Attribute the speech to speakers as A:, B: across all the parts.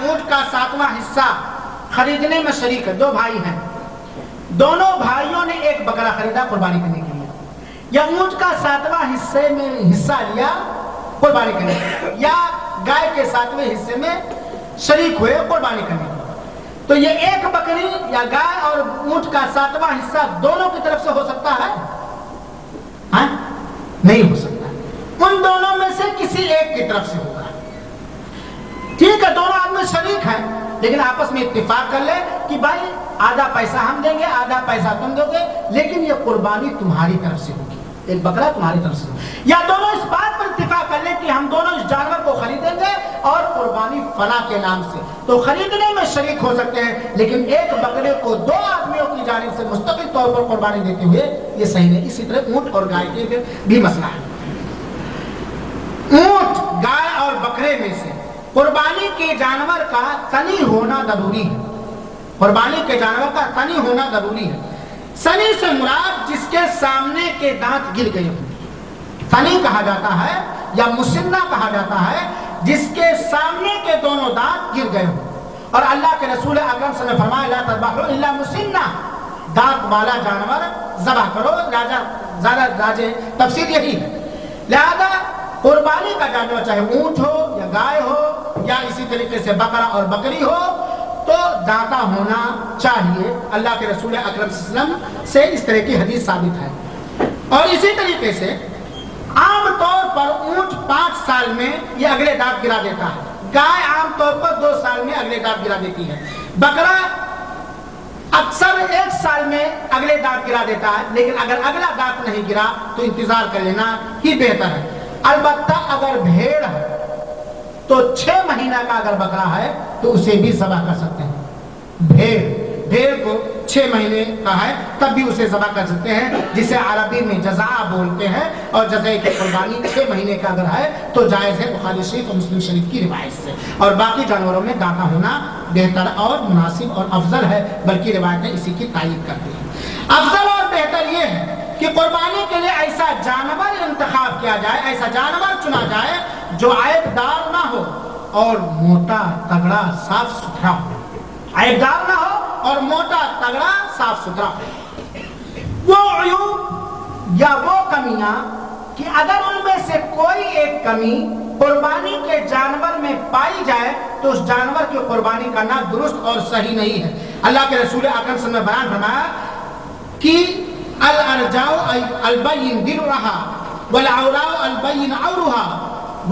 A: اونٹ کا 7واں حصہ خریدنے میں شریک ہے. 2 بھائی ہیں, دونوں بھائیوں نے ایک بکرا خریدا قربانی کرنے کے لیے, یا اونٹ کا 7واں حصے میں حصہ لیا قربانی کرنے کے لیے, یا گائے کے 7ویں حصے میں شریک ہوئے قربانی کرنے کے لیے. تو یہ ایک بکری یا گائے اور اونٹ کا 7واں حصہ دونوں کی طرف سے ہو سکتا ہے؟ ہاں نہیں ہو سکتا. ان دونوں میں سے کسی ایک کی طرف سے ہوگا. ٹھیک ہے, دونوں آدمی شریک ہیں, لیکن آپس میں اتفاق کر لے کہ بھائی آدھا پیسہ ہم دیں گے, آدھا پیسہ تم دو گے, لیکن یہ قربانی تمہاری طرف سے ہوگی, ایک بکرا تمہاری طرف سے ہوگی. یا دونوں اس بات پر اتفاق کر لیں کہ ہم دونوں اس جانور کو خریدیں گے اور قربانی فلاں کے نام سے, تو خریدنے میں شریک ہو سکتے ہیں, لیکن ایک بکرے کو 2 آدمیوں کی جانب سے مستقل طور پر قربانی دیتے ہوئے یہ صحیح نہیں. اسی طرح اونٹ اور گائے کے بھی مسئلہ ہے. اونٹ, گائے اور بکرے میں سے قربانی کے جانور کا تنی ہونا ضروری ہے. قربانی کے جانور کا تنی ہونا ضروری ہے. سنی سے مراد جس کے سامنے کے دانت گر گئے ہوں, سنی کہا جاتا ہے, یا مسنہ کہا جاتا ہے جس کے سامنے کے دونوں دانت گر گئے ہوں. اور اللہ کے رسول اکرم صلی اللہ علیہ وسلم نے فرمایا لا تذبحوا الا مسنہ, دانت والا جانور ذبح کرو. زیادہ راجح تفسیر یہی ہے. لہذا قربانی کا جانور چاہے اونٹ ہو یا گائے ہو یا اسی طریقے سے بکرا اور بکری ہو تو دانتا ہونا چاہیے. اللہ کے رسول اکرم صلی اللہ علیہ وسلم سے اس طرح کی حدیث ثابت ہے. اور اسی طریقے سے عام طور پر اونٹ 5 سال میں یہ اگلے دانت گرا دیتا ہے, گائے عام طور پر 2 سال میں اگلے دانت گرا دیتی ہے, بکرا اکثر 1 سال میں اگلے دانت گرا دیتا ہے, لیکن اگر اگلا دانت نہیں گرا تو انتظار کر لینا ہی بہتر ہے. البتہ اگر بھیڑ ہے تو 6 مہینہ کا اگر بکرا ہے تو اسے بھی ذبح کر سکتے ہیں. بھیڑ کو 6 مہینے کا ہے تب بھی اسے ذبح کر سکتے ہیں, جسے عربی میں جزاء بولتے ہیں. اور جزاء کی قربانی 6 مہینے کا اگر ہے تو جائز ہے, بخاری شریف اور مسلم شریف کی روایت سے. اور باقی جانوروں میں دانتا ہونا بہتر اور مناسب اور افضل ہے, بلکہ روایتیں اسی کی تائید کرتی ہیں. افضل اور بہتر یہ ہے کہ قربانی کے لیے ایسا جانور انتخاب کیا جائے, ایسا جانور چنا جائے جو عیب دار نہ ہو اور موٹا تگڑا صاف ستھرا ہو. عیب دار نہ ہو اور موٹا تگڑا صاف ستھرا ہو. وہ عیوب یا وہ کمیاں کہ اگر ان میں سے کوئی ایک کمی قربانی کے جانور میں پائی جائے تو اس جانور کی قربانی کرنا درست اور صحیح نہیں ہے. اللہ کے رسول اکرم صلی اللہ علیہ وسلم نے بیان فرمایا کہ الارجاء البین درعها والعوراء البین عورها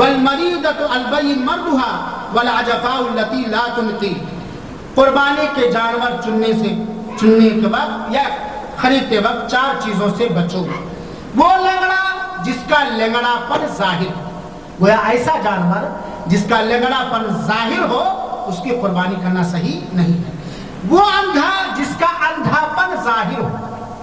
A: والمریضة البین مرضها والعجفاء التي لا تنقی. قربانی کے جانور چننے کے وقت یا خریدتے وقت 4 چیزوں سے بچو. وہ لنگڑا جس کا لنگڑا پن ظاہر ہو, وہ ایسا جانور جس کا لنگڑا پن ظاہر ہو اس کی قربانی کرنا صحیح نہیں ہے. وہ اندھا جس کا اندھا پن ظاہر ہو,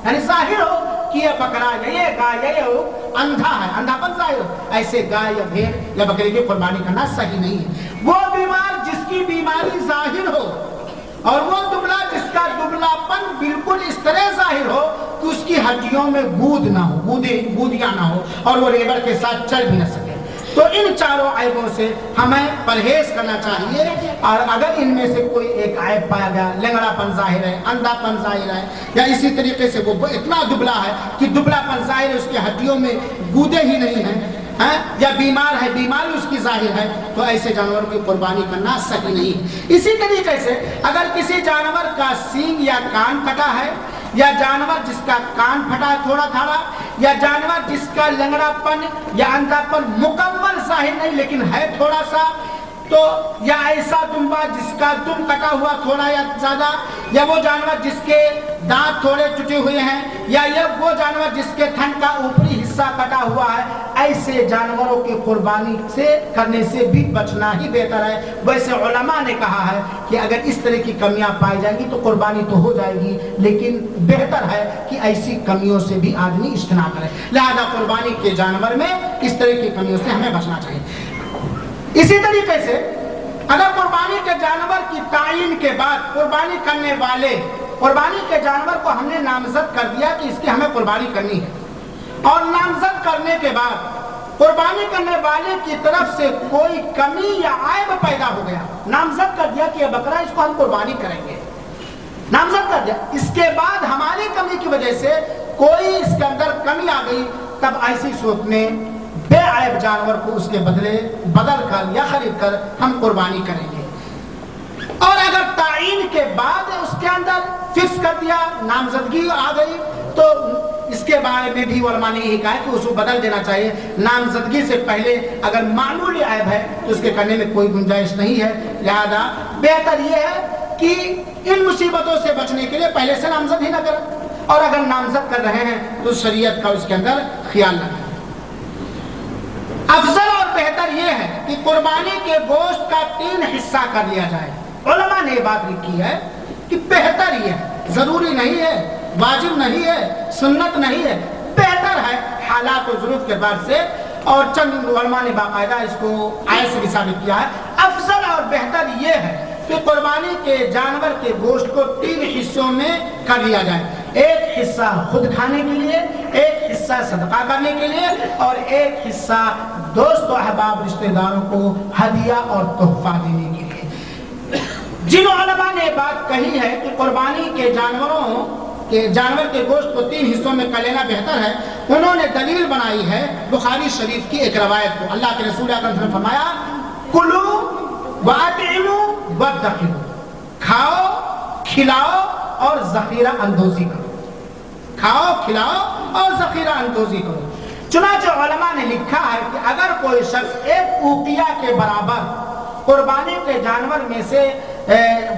A: یعنی ظاہر ہو کہ یہ بکرا یا یہ گائے یا یہ اندھا ہے, اندھا پن ظاہر ہو, ایسے گائے یا بھیڑ یا بکری کی قربانی کرنا صحیح نہیں ہے. وہ بیمار جس کی بیماری ظاہر ہو اور وہ دبلا جس کا دبلا پن بالکل اس طرح ظاہر ہو کہ اس کی ہڈیوں میں گود نہ ہو, گودیاں نہ ہو اور وہ ریبر کے ساتھ چل بھی نہ سکے. تو ان 4 عیبوں سے ہمیں پرہیز کرنا چاہیے. اور اگر ان میں سے کوئی ایک عیب پایا گیا, لنگڑا پن ظاہر ہے, اندھا پن ظاہر ہے, یا اسی طریقے سے وہ اتنا دبلا ہے کہ دبلا پن ظاہر ہے, اس کی ہڈیوں میں گودے ہی نہیں ہیں, یا بیمار ہے, بیماری اس کی ظاہر ہے, تو ایسے جانوروں کی قربانی کرنا صحیح نہیں ہے. اسی طریقے سے اگر کسی جانور کا سینگ یا کان پھٹا ہے, یا جانور جس کا کان پھٹا ہے تھوڑا تھوڑا, یا جانور جس کا لنگڑا پن یا اندھا پن مکمل ظاہر نہیں لیکن ہے تھوڑا سا, تو یا ایسا دمبا جس کا دم کٹا ہوا تھوڑا یا زیادہ, یا وہ جانور جس کے دانت تھوڑے ٹوٹے ہوئے ہیں, یا یہ وہ جانور جس کے تھن کا اوپری حصہ کٹا ہوا ہے, ایسے جانوروں کی قربانی سے کرنے سے بھی بچنا ہی بہتر ہے. ویسے علماء نے کہا ہے کہ اگر اس طرح کی کمیاں پائی جائیں گی تو قربانی تو ہو جائے گی, لیکن بہتر ہے کہ ایسی کمیوں سے بھی آدمی اجتناب کرے. لہذا قربانی کے جانور میں اس طرح کی کمیوں سے ہمیں بچنا چاہیے. اسی طریقے سے اگر قربانی کے جانور کی تعین کے بعد قربانی کرنے والے قربانی کے جانور کو ہم نے نامزد کر دیا کہ اس کی ہمیں قربانی کرنی ہے, اور نامزد کرنے کے بعد قربانی کرنے والے کی طرف سے کوئی کمی یا عیب پیدا ہو گیا, نامزد کر دیا کہ یہ بکرا اس کو ہم قربانی کریں گے، نامزد کر دیا۔ اس کے بعد ہماری کمی کی وجہ سے کوئی اس کے اندر کمی آ گئی، تب ایسی صورت میں بے عیب جانور کو اس کے بدلے بدل کر یا خرید کر ہم قربانی کریں گے۔ اور اگر تعین کے بعد اس کے اندر فکس کر دیا، نامزدگی آ گئی، تو اس کے بارے میں بھی علماء نے یہ کہا ہے کہ اس کو بدل دینا چاہیے۔ نامزدگی سے پہلے اگر معمولی عیب ہے تو اس کے کرنے میں کوئی گنجائش نہیں ہے، لہذا بہتر یہ ہے کہ ان مصیبتوں سے بچنے کے لیے پہلے سے نامزد ہی نہ کریں، اور اگر نامزد کر رہے ہیں تو شریعت کا اس کے اندر خیال رکھیں۔ افضل اور بہتر یہ ہے کہ قربانی کے گوشت کا 3 حصہ کر لیا جائے۔ علماء نے یہ بات لکھی ہے کہ بہتر یہ ہے، ضروری نہیں ہے، واجب نہیں ہے، سنت نہیں ہے، بہتر ہے حالات و ظروف کے اعتبار سے، اور چند علماء نے باقاعدہ اس کو آیت سے بھی ثابت کیا ہے۔ افضل اور بہتر یہ ہے کہ قربانی کے جانور کے گوشت کو 3 حصوں میں کر لیا جائے، ایک حصہ خود کھانے کے لیے، ایک حصہ صدقہ کرنے کے لیے، اور ایک حصہ دوست و احباب رشتہ داروں کو ہدیہ اور تحفہ دینے کے لیے۔ جن علماء نے بات کہی ہے کہ قربانی کے جانور کے گوشت کو 3 حصوں میں کر لینا بہتر ہے، انہوں نے دلیل بنائی ہے بخاری شریف کی ایک روایت کو۔ اللہ کے رسول اکرم نے فرمایا، کلو واطعموا وادخروا، کھاؤ، کھلاؤ اور ذخیرہ اندوزی کرو، کھاؤ، کھلاؤ اور ذخیرہ اندوزی کرو۔ چنانچہ علماء نے لکھا ہے کہ اگر کوئی شخص ایک اوقیہ کے برابر قربانی کے جانور میں سے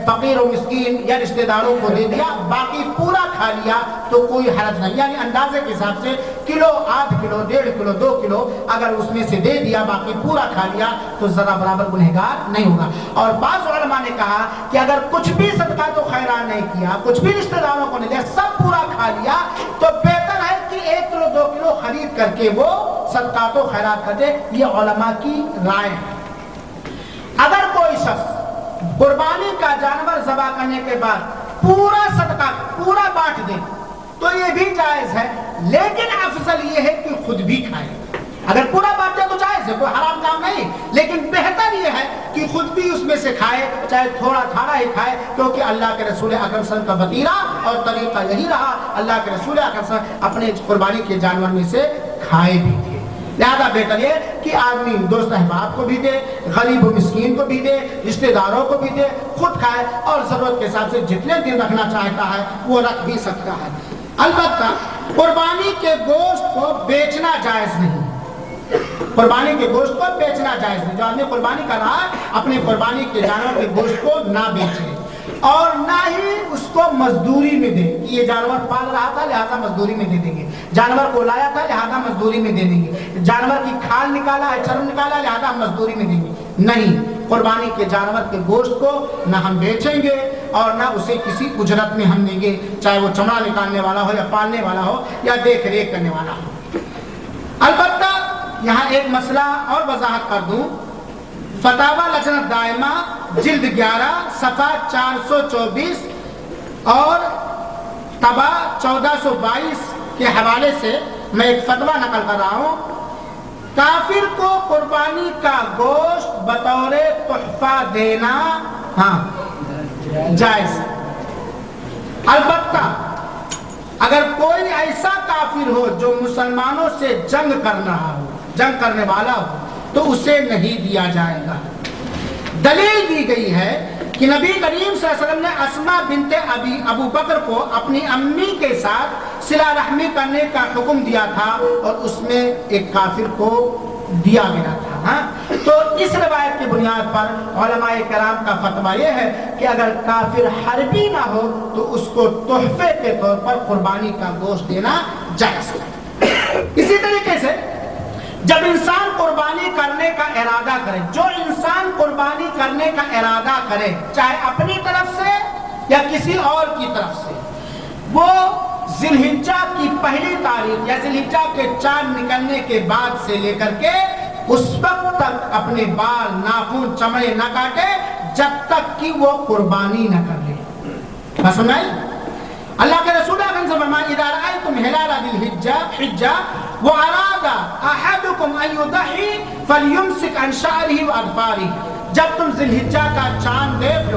A: فقیر و مسکین یا رشتہ داروں کو دے دیا، باقی پورا کھا لیا تو کوئی حرج نہیں، یعنی اندازے کے حساب سے کلو، آدھ کلو، 1.5 کلو، 2 کلو اگر اس میں سے دے دیا، باقی پورا کھا لیا تو ذرا برابر گنہگار نہیں ہوگا۔ اور بعض علماء نے کہا کہ اگر کچھ بھی صدقہ تو خیرات نہیں کیا، کچھ بھی رشتہ داروں کو نہیں دیا، سب پورا کھا لیا، تو بہتر ہے کہ 1 کلو 2 کلو خرید کر کے وہ صدقہ تو خیرات کر دے۔ یہ علماء کی رائے ہے۔ اگر کوئی شخص قربانی کا جانور ذبح کرنے کے بعد پورا صدقہ پورا بانٹ دے تو یہ بھی جائز ہے، لیکن افضل یہ ہے کہ خود بھی کھائے۔ اگر پورا بانٹ دے تو جائز ہے، کوئی حرام کام نہیں، لیکن بہتر یہ ہے کہ خود بھی اس میں سے کھائے، چاہے تھوڑا تھوڑا ہی کھائے، کیونکہ اللہ کے رسول اکرم صلی اللہ علیہ وسلم کا وطیرہ اور طریقہ یہی رہا، اللہ کے رسول اکرم صلی اللہ علیہ وسلم اپنے قربانی کے جانور میں سے کھائے بھی تھے۔ لہذا بہتر یہ کہ آدمی دوست احباب کو بھی دے، غریب و مسکین کو بھی دے، رشتہ داروں کو بھی دے، خود کھائے، اور ضرورت کے حساب سے جتنے دن رکھنا چاہتا ہے وہ رکھ بھی سکتا ہے۔ البتہ قربانی کے گوشت کو بیچنا جائز نہیں، قربانی کے گوشت کو بیچنا جائز نہیں۔ جو آدمی قربانی کر رہا ہے اپنے قربانی کے جانور کے گوشت کو نہ بیچے، اور نہ ہی اس کو مزدوری میں دے کہ یہ جانور پال رہا تھا لہذا مزدوری میں دے دیں گے، جانور کو لایا تھا لہذا مزدوری میں دے دیں گے، جانور کی کھال نکالا ہے، چرم نکالا لہذا ہم مزدوری میں دیں گے، نہیں۔ قربانی کے جانور کے گوشت کو نہ ہم بیچیں گے اور نہ اسے کسی اجرت میں ہم دیں گے، چاہے وہ چمڑا نکالنے والا ہو یا پالنے والا ہو یا دیکھ ریکھ کرنے والا ہو۔ البتہ یہاں ایک مسئلہ اور وضاحت کر دوں، فتاوی لجنہ دائمہ جلد 11 صفحہ 424 اور طبع 1422 کے حوالے سے میں ایک فتویٰ نقل کر رہا ہوں، کافر کو قربانی کا گوشت بطور تحفہ دینا جائز ہے۔ البتہ اگر کوئی ایسا کافر ہو جو مسلمانوں سے جنگ کر رہا ہو، جنگ کرنے والا ہو، تو اسے نہیں دیا جائے گا۔ دلیل دی گئی ہے کہ نبی کریم صلی اللہ علیہ وسلم نے اسماء بنت ابو بکر کو اپنی امی کے ساتھ صلہ رحمی کرنے کا حکم دیا تھا، اور اس میں ایک کافر کو دیا گیا تھا۔ تو اس روایت کی بنیاد پر علماء کرام کا فتویٰ یہ ہے کہ اگر کافر حربی نہ ہو تو اس کو تحفے کے طور پر قربانی کا گوشت دینا جائز ہے۔ اسی طریقے سے جب انسان قربانی کرنے کا ارادہ کرے، جو انسان قربانی کرنے کا ارادہ کرے، چاہے اپنی طرف سے یا کسی اور کی طرف سے، وہ ذی الحجہ کی پہلی تاریخ یا ذی الحجہ کے چاند نکلنے کے بعد سے لے کر کے اس وقت تک اپنے بال، ناخن، چمڑے نہ کاٹے جب تک کہ وہ قربانی نہ کر لے۔ سمجھ؟ اللہ کے رسول اکرم سے فرمایا، اذا رأيتم هلال ذی الحجہ واراد احدکم ان یضحی فلیمسک عن شعره واظفارہ، جب تم ذی الحجہ کا چاند دیکھ لو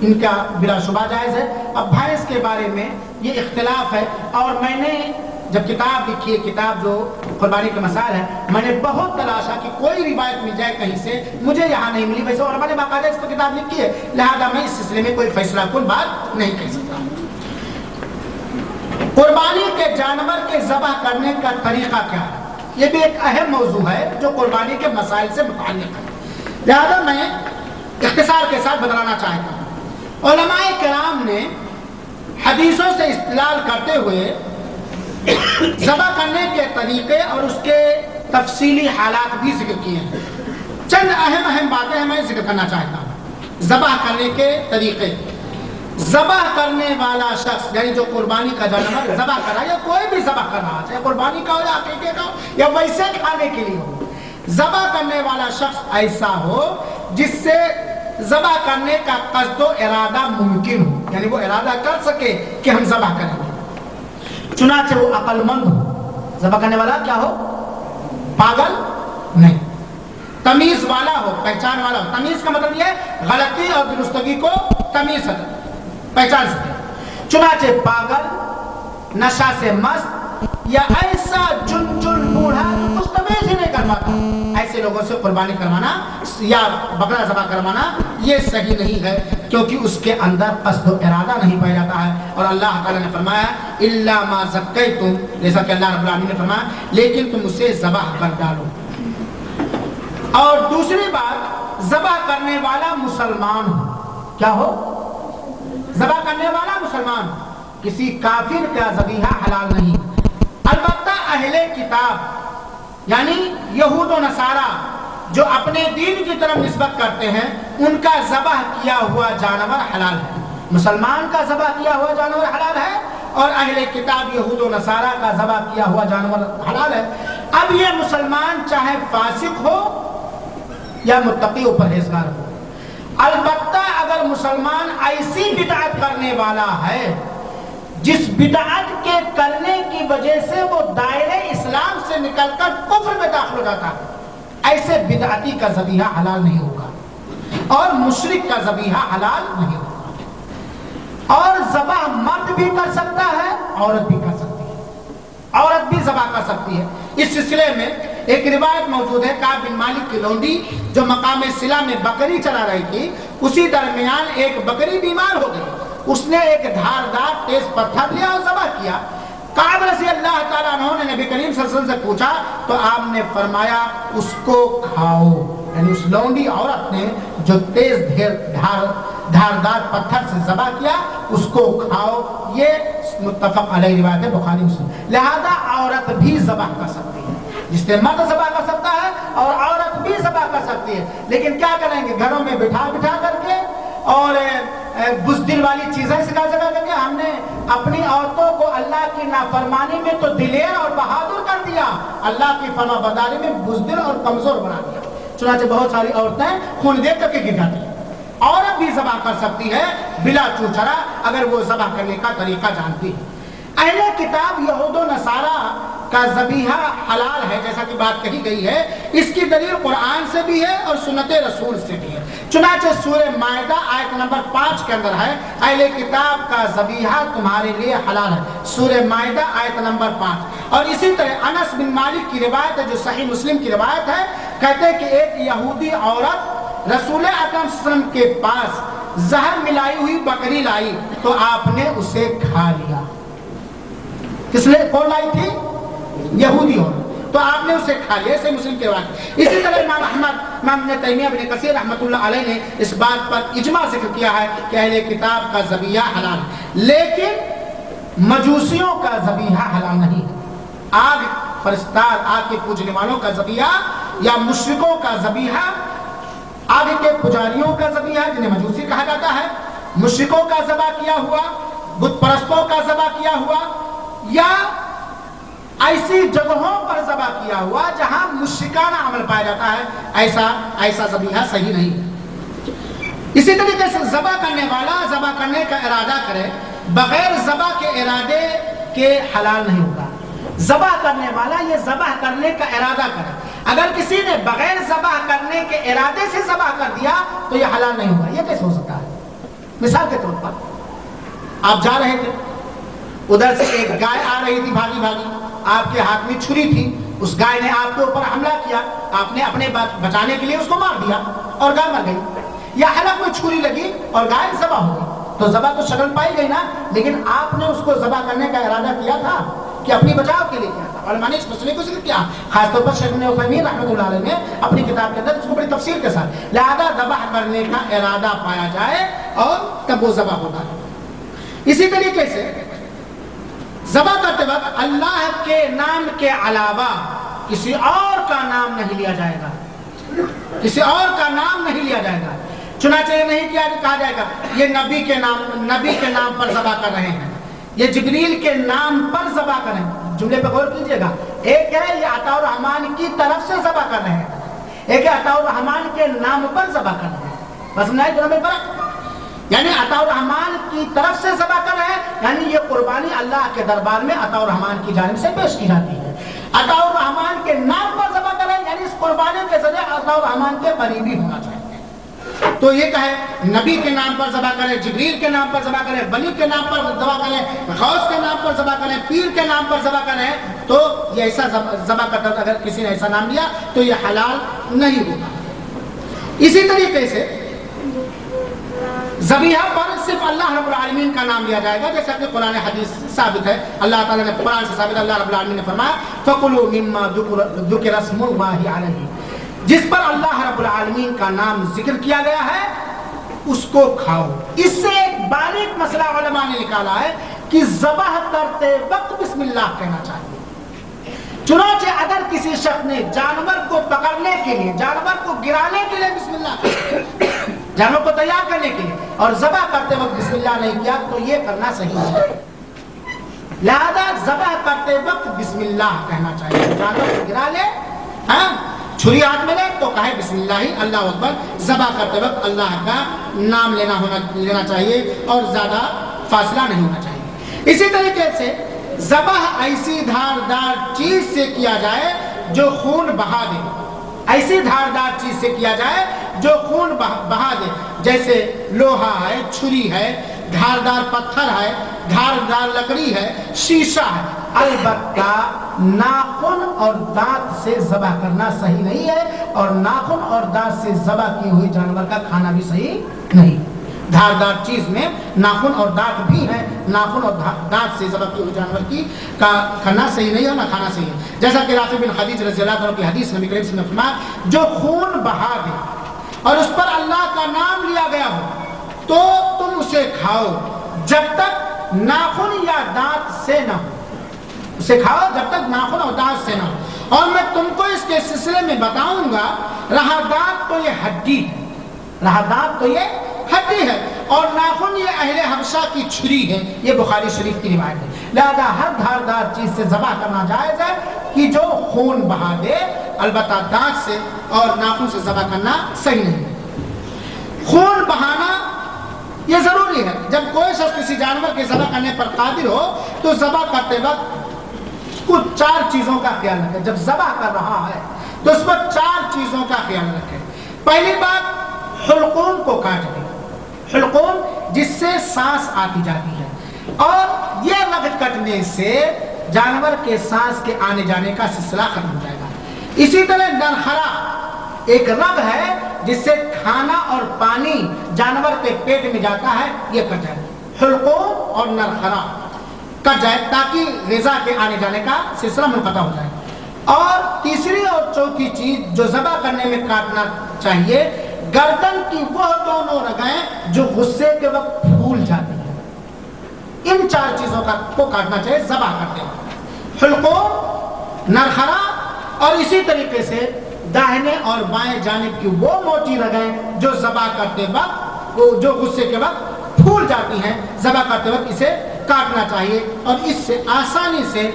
A: ان کا بلا شبہ جائز ہے۔ اب بھینس کے بارے میں یہ اختلاف ہے، اور میں نے جب کتاب لکھی ہے، کتاب جو قربانی کے مسائل ہے، میں نے بہت تلاشا کہ کوئی روایت مل جائے کہیں سے، مجھے یہاں نہیں ملی۔ ویسے علماء نے باقاعدہ اس پر کتاب لکھی ہے، لہذا میں اس سلسلے میں کوئی فیصلہ کن بات نہیں کہہ سکتا۔ قربانی کے جانور کے ذبح کرنے کا طریقہ کیا ہے، یہ بھی ایک اہم موضوع ہے جو قربانی کے مسائل سے متعلق ہے، لہذا میں اختصار کے ساتھ بتلانا چاہتا ہوں۔ علماء کرام نے حدیثوں سے استدلال کرتے ہوئے ذبح کرنے کے طریقے اور اس کے تفصیلی حالات بھی ذکر کیے ہیں۔ چند اہم باتیں میں ذکر کرنا چاہتا ہوں۔ ذبح کرنے کے طریقے، ذبح کرنے والا شخص یعنی جو قربانی کا جانور ذبح کر رہا ہے، یا کوئی بھی ذبح کر رہا ہے، چاہے قربانی کا ہو یا عقیقے کا ہو یا ویسے کھانے کے لیے ہو، ذبح کرنے والا شخص ایسا ہو جس سے ذبح کرنے کا قصد و ارادہ ممکن ہو، یعنی وہ ارادہ کر سکے کہ ہم ذبح کریں گے، چنانچہ وہ عقل مند ہو۔ ذبح کرنے والا کیا ہو؟ پاگل نہیں، تمیز والا ہو، پہچان والا ہو۔ تمیز کا مطلب یہ ہے غلطی اور درستگی کو تمیز ہے، پہچان سکے۔ چنانچہ پاگل، نشہ سے مست، یا ایسا چن بوڑھا جو کچھ تمیز ہی نہیں کر پاتا، ایسے لوگوں سے قربانی کروانا یا بکرا ذبح کروانا یہ صحیح نہیں ہے، کیونکہ اس کے اندر قصد و ارادہ نہیں پایا جاتا ہے۔ اور اللہ تعالیٰ نے فرمایا الا ما زکیتم، جیسا کہ اللہ رب العالمین نے فرمایا لیکن تم اسے ذبح کر ڈالو۔ اور دوسری بات، ذبح کرنے والا مسلمان ہو، کیا ہو؟ ذبح کرنے والا مسلمان، کسی کافر کا ذبیحہ حلال نہیں۔ البتہ اہل کتاب یعنی یہود و نصارہ جو اپنے دین کی طرف نسبت کرتے ہیں، ان کا ذبح کیا ہوا جانور حلال ہے۔ مسلمان کا ذبح کیا ہوا جانور حلال ہے، اور اہل کتاب یہود و نصارہ کا ذبح کیا ہوا جانور حلال ہے۔ اب یہ مسلمان چاہے فاسق ہو یا متقی و پرہیزگار ہو، البتہ اگر مسلمان ایسی بدعت کرنے والا ہے جس بدعت کے کرنے کی وجہ سے وہ دائرے اسلام سے نکل کر کفر میں داخل ہو جاتا ہے، ایسے بدعتی کا ذبیحہ حلال نہیں ہوگا، اور مشرک کا ذبیحہ حلال نہیں ہوگا۔ اور ذبح مرد بھی کر سکتا ہے، عورت بھی کر سکتی ہے، عورت بھی ذبح کر سکتی ہے۔ اس سلسلے میں ایک روایت موجود ہے، کعب بن مالک کی لونڈی جو مقام صلہ میں بکری چلا رہی تھی، اسی درمیان ایک بکری بیمار ہو گئی، اس نے ایک دھاردار تیز پتھر لیا اور ذبح کیا۔ کعب رضی اللہ تعالیٰ عنہ نے نبی کریم صلی اللہ علیہ وسلم سے پوچھا تو آپ نے فرمایا اس کو کھاؤ، یعنی اس لونڈی عورت نے جو تیز دھاردار پتھر سے ذبح کیا اس کو کھاؤ۔ یہ متفق علیہ روایت ہے، بخاری مسلم۔ لہذا عورت بھی ذبح کر سکتی ہے، جس سے مرد ذبح کر سکتا ہے اور عورت بھی ذبح کر سکتی ہے، لیکن کیا کریں گے؟ گھروں میں بٹھا کر کے اور بزدل والی چیزیں سکھا کر کے ہم نے اپنی عورتوں کو اللہ کی نافرمانی میں تو دلیر اور بہادر کر دیا، اللہ کی فرما برداری میں بزدل اور کمزور بنا دیا۔ چنانچہ بہت ساری عورتیں خون دے کر کے گر جاتی ہیں۔ عورت بھی ذبح کر سکتی ہے بلا چوچرا، اگر وہ ذبح کرنے کا طریقہ جانتی ہے۔ اہل کتاب یہود و نصارہ کا ذبیحہ حلال ہے جیسا کہ بات کہی گئی ہے، اس کی دلیل قرآن سے بھی ہے اور سنت رسول سے بھی ہے۔ چنانچہ سورہ مائدہ آیت نمبر 5 کے اندر ہے اہل کتاب کا ذبیحہ تمہارے لیے حلال ہے، سورہ مائدہ آیت نمبر 5۔ اور اسی طرح انس بن مالک کی روایت ہے جو صحیح مسلم کی روایت ہے، کہتے ہیں کہ ایک یہودی عورت رسول اکرم صلی اللہ علیہ وسلم کے پاس زہر ملائی ہوئی بکری لائی تو آپ نے اسے کھا لیا۔ کس نے کون لائی تھی؟ یہودی عورت، تو آپ نے اسے کھا لیا، اسے مسلم کے روایت۔ اسی طرح امام احمد، امام ابن تیمیہ، ابن کثیر رحمۃ اللہ علیہ نے اس بات پر اجماع ذکر کیا ہے کہ اہل کتاب کا ذبیحہ حلال ہے، لیکن مجوسیوں کا ذبیحہ حلال نہیں ہے۔ آگ پرستار، آگ کے پوجنے والوں کا ذبیحہ یا مشرکوں کا ذبیحہ، آگ کے پجاریوں کا ذبیحہ جنہیں مجوسی کہا جاتا ہے، مشرکوں کا ذبح کیا ہوا، بت پرستوں کا ذبح کیا ہوا، یا ایسی جگہوں پر ذبح کیا ہوا جہاں مشرکانہ عمل پایا جاتا ہے، ایسا ذبیحہ صحیح نہیں ہے۔ اسی طریقے سے ذبح کرنے والا ذبح کرنے کا ارادہ کرے، بغیر ذبح کے ارادے کے حلال نہیں ہوگا۔ ذبح کرنے والا یہ ذبح کرنے کا ارادہ کرے، اگر کسی نے بغیر ذبح کرنے کے ارادے سے ذبح کر دیا تو یہ حلال نہیں ہوگا۔ یہ کیسے ہو سکتا ہے؟ مثال کے طور پر آپ جا رہے تھے, ادھر سے ایک گائے آ رہی تھی بھاگی بھاگی, آپ کے ہاتھ میں چھری تھی, اس گائے نے آپ کے اوپر حملہ کیا, آپ نے اپنے بچانے کے لیے اس کو مار دیا اور گائے مر گئی, یا حلق میں چھری لگی اور گائے ذبح ہو گئی, تو ذبح تو شکل پائی گئی نا, لیکن آپ نے اس کو ذبح کرنے کا ارادہ کیا تھا کہ اپنی بچاؤ کے لیے کیا تھا. علماء نے اس مسئلے کو ذکر کیا, خاص طور پر شیخ ابن عثیمین رحمۃ اللہ علیہ نے اپنی کتاب کے اندر اس کو بڑی تفصیل کے ساتھ, لہذا ذبح کرنے کا ارادہ پایا جائے اور تب وہ ذبح ہوتا ہے. اسی طریقے سے ذبح کرتے وقت اللہ کے نام کے علاوہ کسی اور کا نام نہیں لیا جائے گا, کسی اور کا نام نہیں لیا جائے گا. چنانچہ یہ نہیں کہا جائے گا یہ نبی کے نام پر ذبح کر رہے ہیں, یہ جبریل کے نام پر ذبح کر رہے ہیں. جملے پہ غور کیجئے گا, ایک ہے یہ عطاء الرحمان کی طرف سے ذبح کر رہے ہیں, ایک ہے عطاء الرحمان کے نام پر ذبح کر رہے ہیں. بس نہیں دونوں میں فرق, یعنی عطاء الرحمان کی طرف سے ذبح کر رہے ہیں, یعنی یہ قربانی اللہ کے دربار میں عطاء الرحمان کی جانب سے پیش کی جاتی ہے. عطاء الرحمان کے نام پر ذبح کر رہے ہیں, یعنی اس قربانی کے ذریعے عطاء الرحمان کے قریبی ہونا چاہیے. تو یہ کہے نبی کے نام پر ذبح کریں, جبریل کے نام پر ذبح کریں, ولی کے نام پر ذبح کریں, غوث کے نام پر ذبح کریں, پیر کے نام پر ذبح کریں, تو یہ ایسا ذبح کرتا ہے. اگر کسی نے ایسا نام لیا تو یہ حلال نہیں ہوگا. اسی طریقے سے ذبیحہ پر صرف اللہ رب العالمین کا نام لیا جائے گا, جیسا کہ قرآن حدیث ثابت ہے. اللہ تعالیٰ نے قرآن سے ثابت, اللہ رب العالمین نے فرمایا فَكُلُوا مِمَّا ذُكِرَ اسْمُ اللَّهِ عَلَيْهِ, جس پر اللہ رب العالمین کا نام ذکر کیا گیا ہے اس کو کھاؤ. اس سے ایک باریک مسئلہ علماء نے نکالا ہے کہ ذبح کرتے وقت بسم اللہ کہنا چاہیے. چنانچہ اگر کسی شخص نے جانور کو پکڑنے کے لیے, جانور کو گرانے کے لیے بسم اللہ, جانور کو تیار کرنے کے لیے, اور ذبح کرتے وقت بسم اللہ نہیں کیا, تو یہ کرنا صحیح ہے. لہذا ذبح کرتے وقت بسم اللہ کہنا چاہیے. جانور کو گرا لے, چھری ہاتھ میں لے تو کہے بسم اللہ, اللہ اکبر. ذبح کرتے وقت اللہ کا نام لینا چاہیے اور زیادہ فاصلہ نہیں ہونا چاہیے. اسی طریقے سے ذبح ایسی دھاردار چیز سے کیا جائے جو خون بہا دے, ایسی دھاردار چیز سے کیا جائے جو خون بہا دے, جیسے لوہا ہے, چھری ہے, دھاردار پتھر ہے, دھاردار لکڑی ہے, شیشہ ہے. البتہ ناخن اور دانت سے ذبح کرنا صحیح نہیں ہے, اور ناخن اور دانت سے ذبح کی ہوئی جانور کا کھانا بھی صحیح نہیں. دھاردار چیز میں ناخن اور دانت بھی ہے, ناخن اور دانت سے ذبح کی ہوئی جانور کی کا کھانا صحیح نہیں ہے, نہ کھانا صحیح ہے. جیسا کہ رافع بن خدیج رضی اللہ عنہ کی حدیث نبی کریم صلی اللہ علیہ وسلم نے فرمایا جو خون بہا دے اور اس پر اللہ کا نام لیا گیا ہو تو تم اسے کھاؤ جب تک ناخن یا دانت سے نہ ہو. اسے کھاؤ جب تک ناخن اور دانت سے نہ ہو. اور میں تم کو اس کے سلسلے میں بتاؤں گا, رہا دانت تو یہ ہڈی ہے, رہا دانت تو یہ ہڈی ہے, اور ناخن یہ اہل حبشہ کی چھری ہے. یہ بخاری شریف کی روایت ہے. لہذا ہر دھاردار چیز سے ذبح کرنا جائز ہے کہ جو خون بہا دے, البتہ دانت سے اور ناخن سے ذبح کرنا صحیح نہیں ہے. خون بہانا یہ ضروری ہے. جب کوئی شخص کسی جانور کے ذبح کرنے پر قادر ہو تو ذبح کرتے وقت کچھ 4 چیزوں کا خیال رکھے. جب ذبح کر رہا ہے تو اس پر 4 چیزوں کا خیال رکھے. پہلی بات حلقوم کو کاٹ دے, حلقوم جس سے سانس آتی جاتی ہے, اور یہ رگ کٹنے سے جانور کے سانس کے آنے جانے کا سلسلہ ختم ہو جائے گا. اسی طرح نرخرا ایک رگ ہے جس سے کھانا اور پانی جانور کے پیٹ میں جاتا ہے, یہ کٹ جائے. حلقوم اور نرخرا کٹ جائے تاکہ غذا کے آنے جانے کا سلسلہ منقطع ہو جائے. اور تیسری اور چوتھی چیز جو ذبح کرنے میں کاٹنا چاہیے, گردن کی وہ دونوں رگیں جو غصے کے وقت پھول جاتی ہیں. ان 4 چیزوں کو کاٹنا چاہیے ذبح کرتے وقت. حلقوم, نرخرا, اور اسی طریقے سے داہنے اور بائیں جانب کی وہ موٹی رگیں جو ذبح کرتے وقت جو غصے کے وقت پھول جاتی ہیں, ذبح کرتے وقت اسے کاٹنا چاہیے. اور اس سے آسانی سے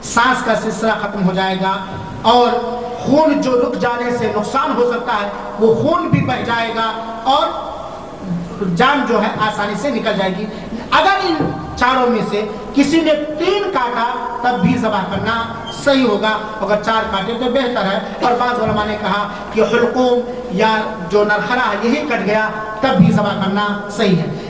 A: سانس کا سلسلہ ختم ہو جائے گا, اور خون جو رک جانے سے نقصان ہو سکتا ہے وہ خون بھی بہ جائے گا, اور جان جو ہے آسانی سے نکل جائے گی. اگر ان 4 میں سے کسی نے 3 کاٹا تب بھی ذبح کرنا صحیح ہوگا, اگر 4 کاٹے تو بہتر ہے. اور بعض علماء نے کہا کہ حلقوم یا جو نرخرا یہی کٹ گیا تب بھی ذبح کرنا صحیح ہے.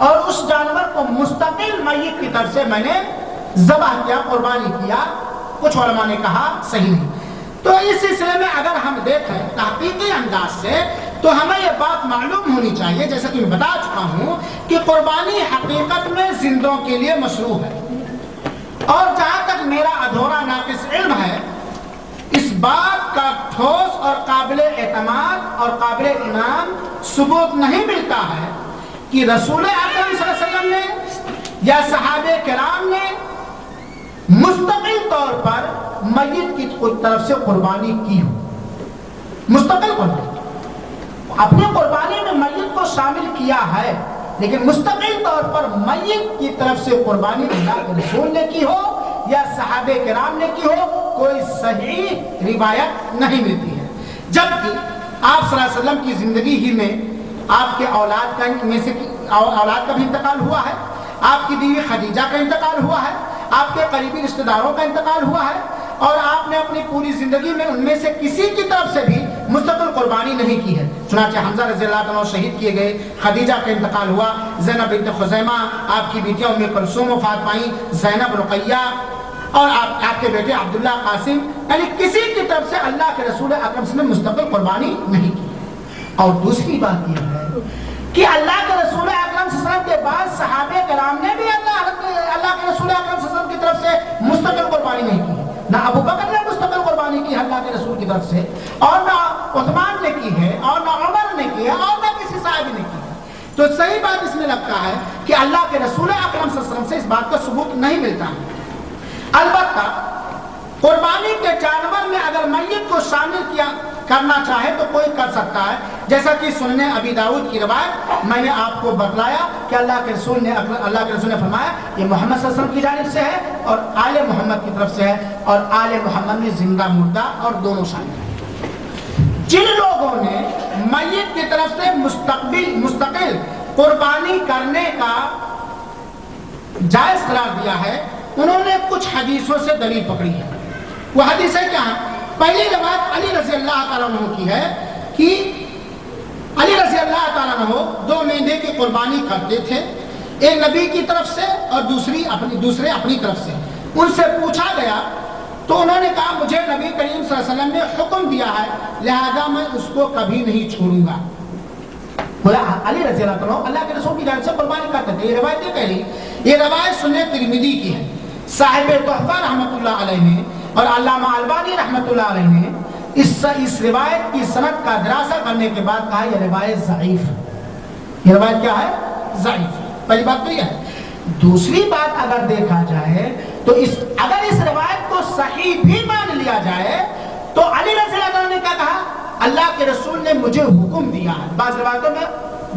A: اور اس جانور کو مستقل میت کی طرف سے میں نے ذبح کیا، قربانی کیا، کچھ علماء نے کہا صحیح نہیں۔ تو اس سلسلے میں اگر ہم دیکھیں تحقیقی انداز سے تو ہمیں یہ بات معلوم ہونی چاہیے، جیسا کہ میں بتا چکا ہوں کہ قربانی حقیقت میں زندوں کے لیے مشروع ہے، اور جہاں تک میرا ادھورا ناقص علم ہے اس بات کا ٹھوس اور قابل اعتماد اور قابل ایمان ثبوت نہیں ملتا ہے کہ رسول اکرم صلی اللہ علیہ وسلم نے یا صحابہ کرام نے مستقل طور پر میت کی طرف سے قربانی کی ہو۔ مستقل قربانی اپنی قربانی میں میت کو شامل کیا ہے، لیکن مستقل طور پر میت کی طرف سے قربانی اللہ کے رسول نے کی ہو یا صحابہ کرام نے کی ہو، کوئی صحیح روایت نہیں ملتی ہے۔ جبکہ آپ صلی اللہ علیہ وسلم کی زندگی ہی میں آپ کے اولاد کا بھی انتقال ہوا ہے، آپ کی بیوی خدیجہ کا انتقال ہوا ہے، آپ کے قریبی رشتہ داروں کا انتقال ہوا ہے، اور آپ نے اپنی پوری زندگی میں ان میں سے کسی کی طرف سے بھی مستقل قربانی نہیں کی ہے۔ چنانچہ حمزہ رضی اللہ عنہ شہید کیے گئے، خدیجہ کا انتقال ہوا، زینب بنت خزیمہ، آپ کی بیٹیاں ام کلثوم وفات پائیں، زینب رقیہ، اور آپ کے بیٹے عبداللہ قاسم، یعنی کسی کی طرف سے اللہ کے رسول اکرم صلی اللہ علیہ وسلم نے مستقل قربانی نہیں کی۔ اور دوسری بات یہ ہے کہ اللہ کے رسول اکرم صلی اللہ علیہ وسلم کے بعد صحابہ کرام نے بھی اللہ کے رسول اکرم صلی اللہ علیہ وسلم کی طرف سے مستقل قربانی نہیں کی۔ نہ ابو بکر نے مستقل قربانی کی اللہ کے رسول کی طرف سے، اور نہ عثمان نے کی ہے، اور نہ عمر نے کی ہے، اور نہ کسی صحابی نے کی ہے۔ تو صحیح بات اس میں لگتا ہے کہ اللہ کے رسول اکرم صلی اللہ علیہ وسلم سے اس بات کا ثبوت نہیں ملتا ہے۔ البتہ قربانی کے جانور میں اگر میت کو شامل کرنا چاہے تو کوئی کر سکتا ہے، جیسا کہ سنن ابی داؤد کی روایت میں نے آپ کو بتلایا کہ اللہ کے رسول نے فرمایا یہ محمد صلی اللہ علیہ وسلم کی جانب سے ہے اور آل محمد کی طرف سے ہے، اور آل محمد میں زندہ مردہ اور دونوں شامل ہیں۔ جن لوگوں نے میت کی طرف سے مستقل قربانی کرنے کا جائز قرار دیا ہے، انہوں نے کچھ حدیثوں سے دلیل پکڑی ہے۔ وہ حدیثیں کیا ہیں؟ پہلی روایت علی رضی اللہ تعالیٰ عنہ کی ہے کہ علی رضی اللہ تعالیٰ عنہ 2 مینڈے کی قربانی کرتے تھے، ایک نبی کی طرف سے اور دوسرے اپنی طرف سے۔ ان سے پوچھا گیا تو انہوں نے کہا مجھے نبی کریم صلی اللہ علیہ وسلم نے حکم دیا ہے، لہذا میں اس کو کبھی نہیں چھوڑوں گا۔ بولا علی رضی اللہ عنہ اللہ کے رسول کی جانب سے قربانی کرتے تھے۔ یہ روایت یہ پہلی، یہ روایت سنن ترمذی کی ہے۔ صاحب تحفہ رحمۃ اللہ علیہ نے اور علامہ البانی رحمۃ اللہ علیہ نے اس روایت کی سند کا دراسہ کرنے کے بعد کہا یہ روایت ضعیف ہے۔ یہ روایت کیا ہے؟ ضعیف ہے۔ پہلی بات تو یہ ہے۔ دوسری بات اگر دیکھا جائے تو اگر اس روایت کو صحیح بھی مان لیا جائے تو علی رضی اللہ عنہ نے کیا کہا؟ اللہ کے رسول نے مجھے حکم دیا ہے۔ بعض روایتوں میں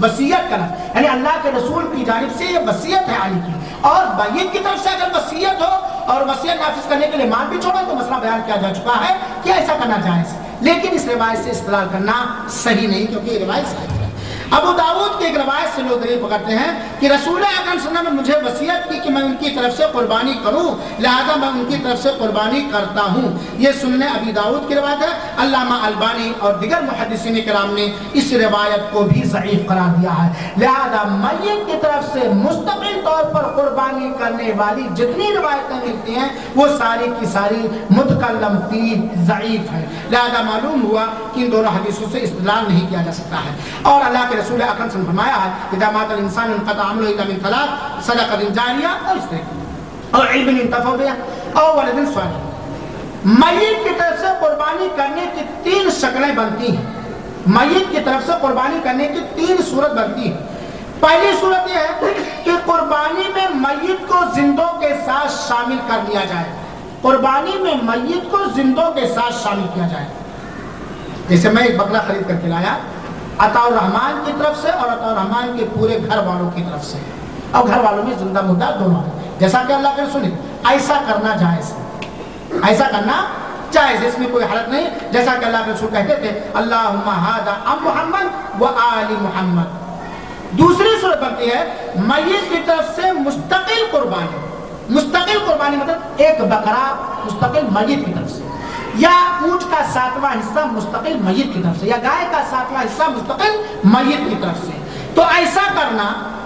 A: وصیت کرنا، یعنی اللہ کے رسول کی جانب سے یہ وصیت ہے علی کی، اور میت کی طرف سے اگر وصیت ہو اور وصیت نافذ کرنے کے لیے مال بھی چھوڑا تو مسئلہ بیان کیا جا چکا ہے کہ ایسا کرنا جائز ہے، لیکن اس روایت سے استدلال کرنا صحیح نہیں، کیونکہ یہ روایت صحیح ہے۔ ابو داؤد کی ایک روایت سے لوگ دلیل پکڑتے ہیں کہ رسول اکرم صلی اللہ علیہ وسلم نے مجھے وصیت کی کہ میں ان کی طرف سے قربانی کروں، لہذا میں ان کی طرف سے قربانی کرتا ہوں۔ یہ سنن ابی داؤد کی روایت ہے۔ علامہ البانی اور دیگر محدثین کرام نے اس روایت کو بھی ضعیف قرار دیا ہے، لہذا میت کی طرف سے مستقل طور پر قربانی کرنے والی جتنی روایتیں ملتی ہیں وہ ساری کی ساری متکلم فیہ ضعیف ہے، لہذا معلوم ہوا کہ ان دونوں حدیثوں سے استدلال نہیں کیا جا سکتا ہے۔ اور اللہ کے رسول اکرم صلی اللہ علیہ وسلم نے فرمایا ہے اذا مات الانسان انقطع عمله الا من 3 صدقۃ جاریہ اور اس طرح اور علم ينتفع به او ولد صالح۔ میت کی طرف سے قربانی کرنے کی 3 شکلیں بنتی ہیں، میت کی طرف سے قربانی کرنے کی 3 صورت بنتی ہے۔ پہلی صورت یہ ہے کہ قربانی میں میت کو زندوں کے ساتھ شامل کر دیا جائے، قربانی میں میت کو زندوں کے ساتھ شامل کیا جائے۔ جیسے میں ایک بکرا خرید کر کے لایا عطا الرحمن کی طرف سے اور عطا الرحمن کے پورے گھر والوں کی طرف سے، اور گھر والوں میں زندہ مردہ دونوں ہیں، جیسا کہ اللہ کے رسول نے ایسا کرنا جائز ہے، ایسا کرنا جائز ہے، اس میں کوئی حرج نہیں، جیسا کہ اللہ کے رسول کہتے تھے اللہم ھذا ام محمد و آل محمد۔ دوسری صورت بنتی ہے میت کی طرف سے مستقل قربانی، مستقل قربانی مطلب ایک بکرا مستقل میت کی طرف سے، یا اونٹ کا 7واں حصہ مستقل میت کی طرف سے، یا گائے کا 7واں حصہ مستقل میت کی طرف سے۔ تو ایسا کرنا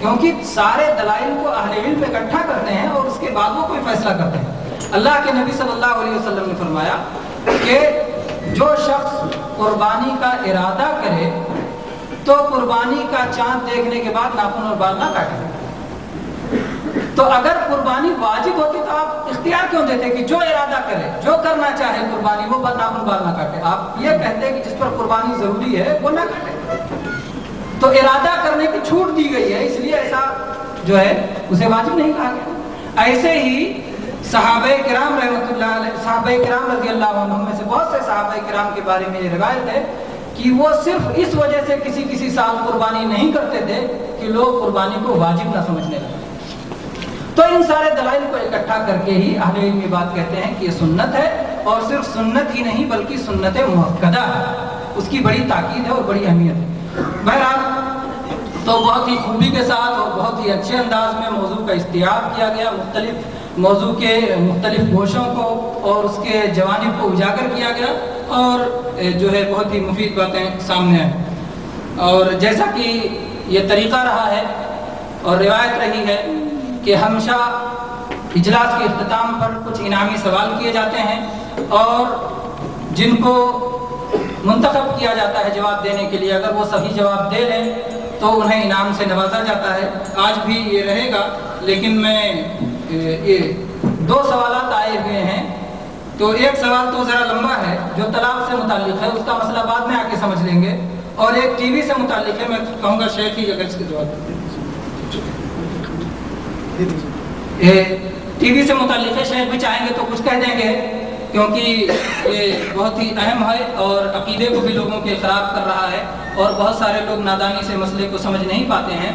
B: کیونکہ سارے دلائل کو اہل علم اکٹھا کرتے ہیں اور اس کے بعد وہ کوئی فیصلہ کرتے ہیں۔ اللہ کے نبی صلی اللہ علیہ وسلم نے فرمایا کہ جو شخص قربانی کا ارادہ کرے تو قربانی کا چاند دیکھنے کے بعد ناخن اور بال نہ کاٹے۔ تو اگر قربانی واجب ہوتی تو آپ اختیار کیوں دیتے کہ جو ارادہ کرے، جو کرنا چاہے قربانی وہ ناخن بال نہ کاٹے؟ آپ یہ کہتے کہ جس پر قربانی ضروری ہے وہ نہ کاٹے۔ تو ارادہ کرنے کی چھوٹ دی گئی ہے، اس لیے ایسا جو ہے اسے واجب نہیں کہا گیا۔ ایسے ہی صحابہ کرام رحمۃ اللہ علیہ، صحابہ کرام رضی اللہ عنہم میں سے بہت سے صحابہ کرام کے بارے میں یہ روایت ہے کہ وہ صرف اس وجہ سے کسی سال قربانی نہیں کرتے تھے کہ لوگ قربانی کو واجب نہ سمجھنے لگے۔ تو ان سارے دلائل کو اکٹھا کر کے ہی اہل علم یہ بات کہتے ہیں کہ یہ سنت ہے، اور صرف سنت ہی نہیں بلکہ سنت مؤکدہ ہے، اس کی بڑی تاکید ہے اور بڑی اہمیت ہے۔ بہرحال تو بہت ہی خوبی کے ساتھ اور بہت ہی اچھے انداز میں موضوع کا استیاب کیا گیا، مختلف موضوع کے مختلف گوشوں کو اور اس کے جوانب کو اجاگر کیا گیا، اور جو ہے بہت ہی مفید باتیں سامنے آئیں۔ اور جیسا کہ یہ طریقہ رہا ہے اور روایت رہی ہے کہ ہمیشہ اجلاس کے اختتام پر کچھ انعامی سوال کیے جاتے ہیں، اور جن کو منتخب کیا جاتا ہے جواب دینے کے لیے، اگر وہ صحیح جواب دے لیں تو انہیں انعام سے نوازا جاتا ہے۔ آج بھی یہ رہے گا، لیکن میں یہ 2 سوالات آئے ہوئے ہیں، تو ایک سوال تو ذرا لمبا ہے جو طلاق سے متعلق ہے، اس کا مسئلہ بعد میں آ کے سمجھ لیں گے، اور ایک ٹی وی سے متعلق ہے، میں کہوں گا شیخ ہی اگر اس کے جواب ٹی وی سے متعلق ہے، شیخ بھی چاہیں گے تو کچھ کہہ دیں گے، کیونکہ یہ بہت ہی اہم ہے اور عقیدے کو بھی لوگوں کے خراب کر رہا ہے، اور بہت سارے لوگ نادانی سے مسئلے کو سمجھ نہیں پاتے ہیں،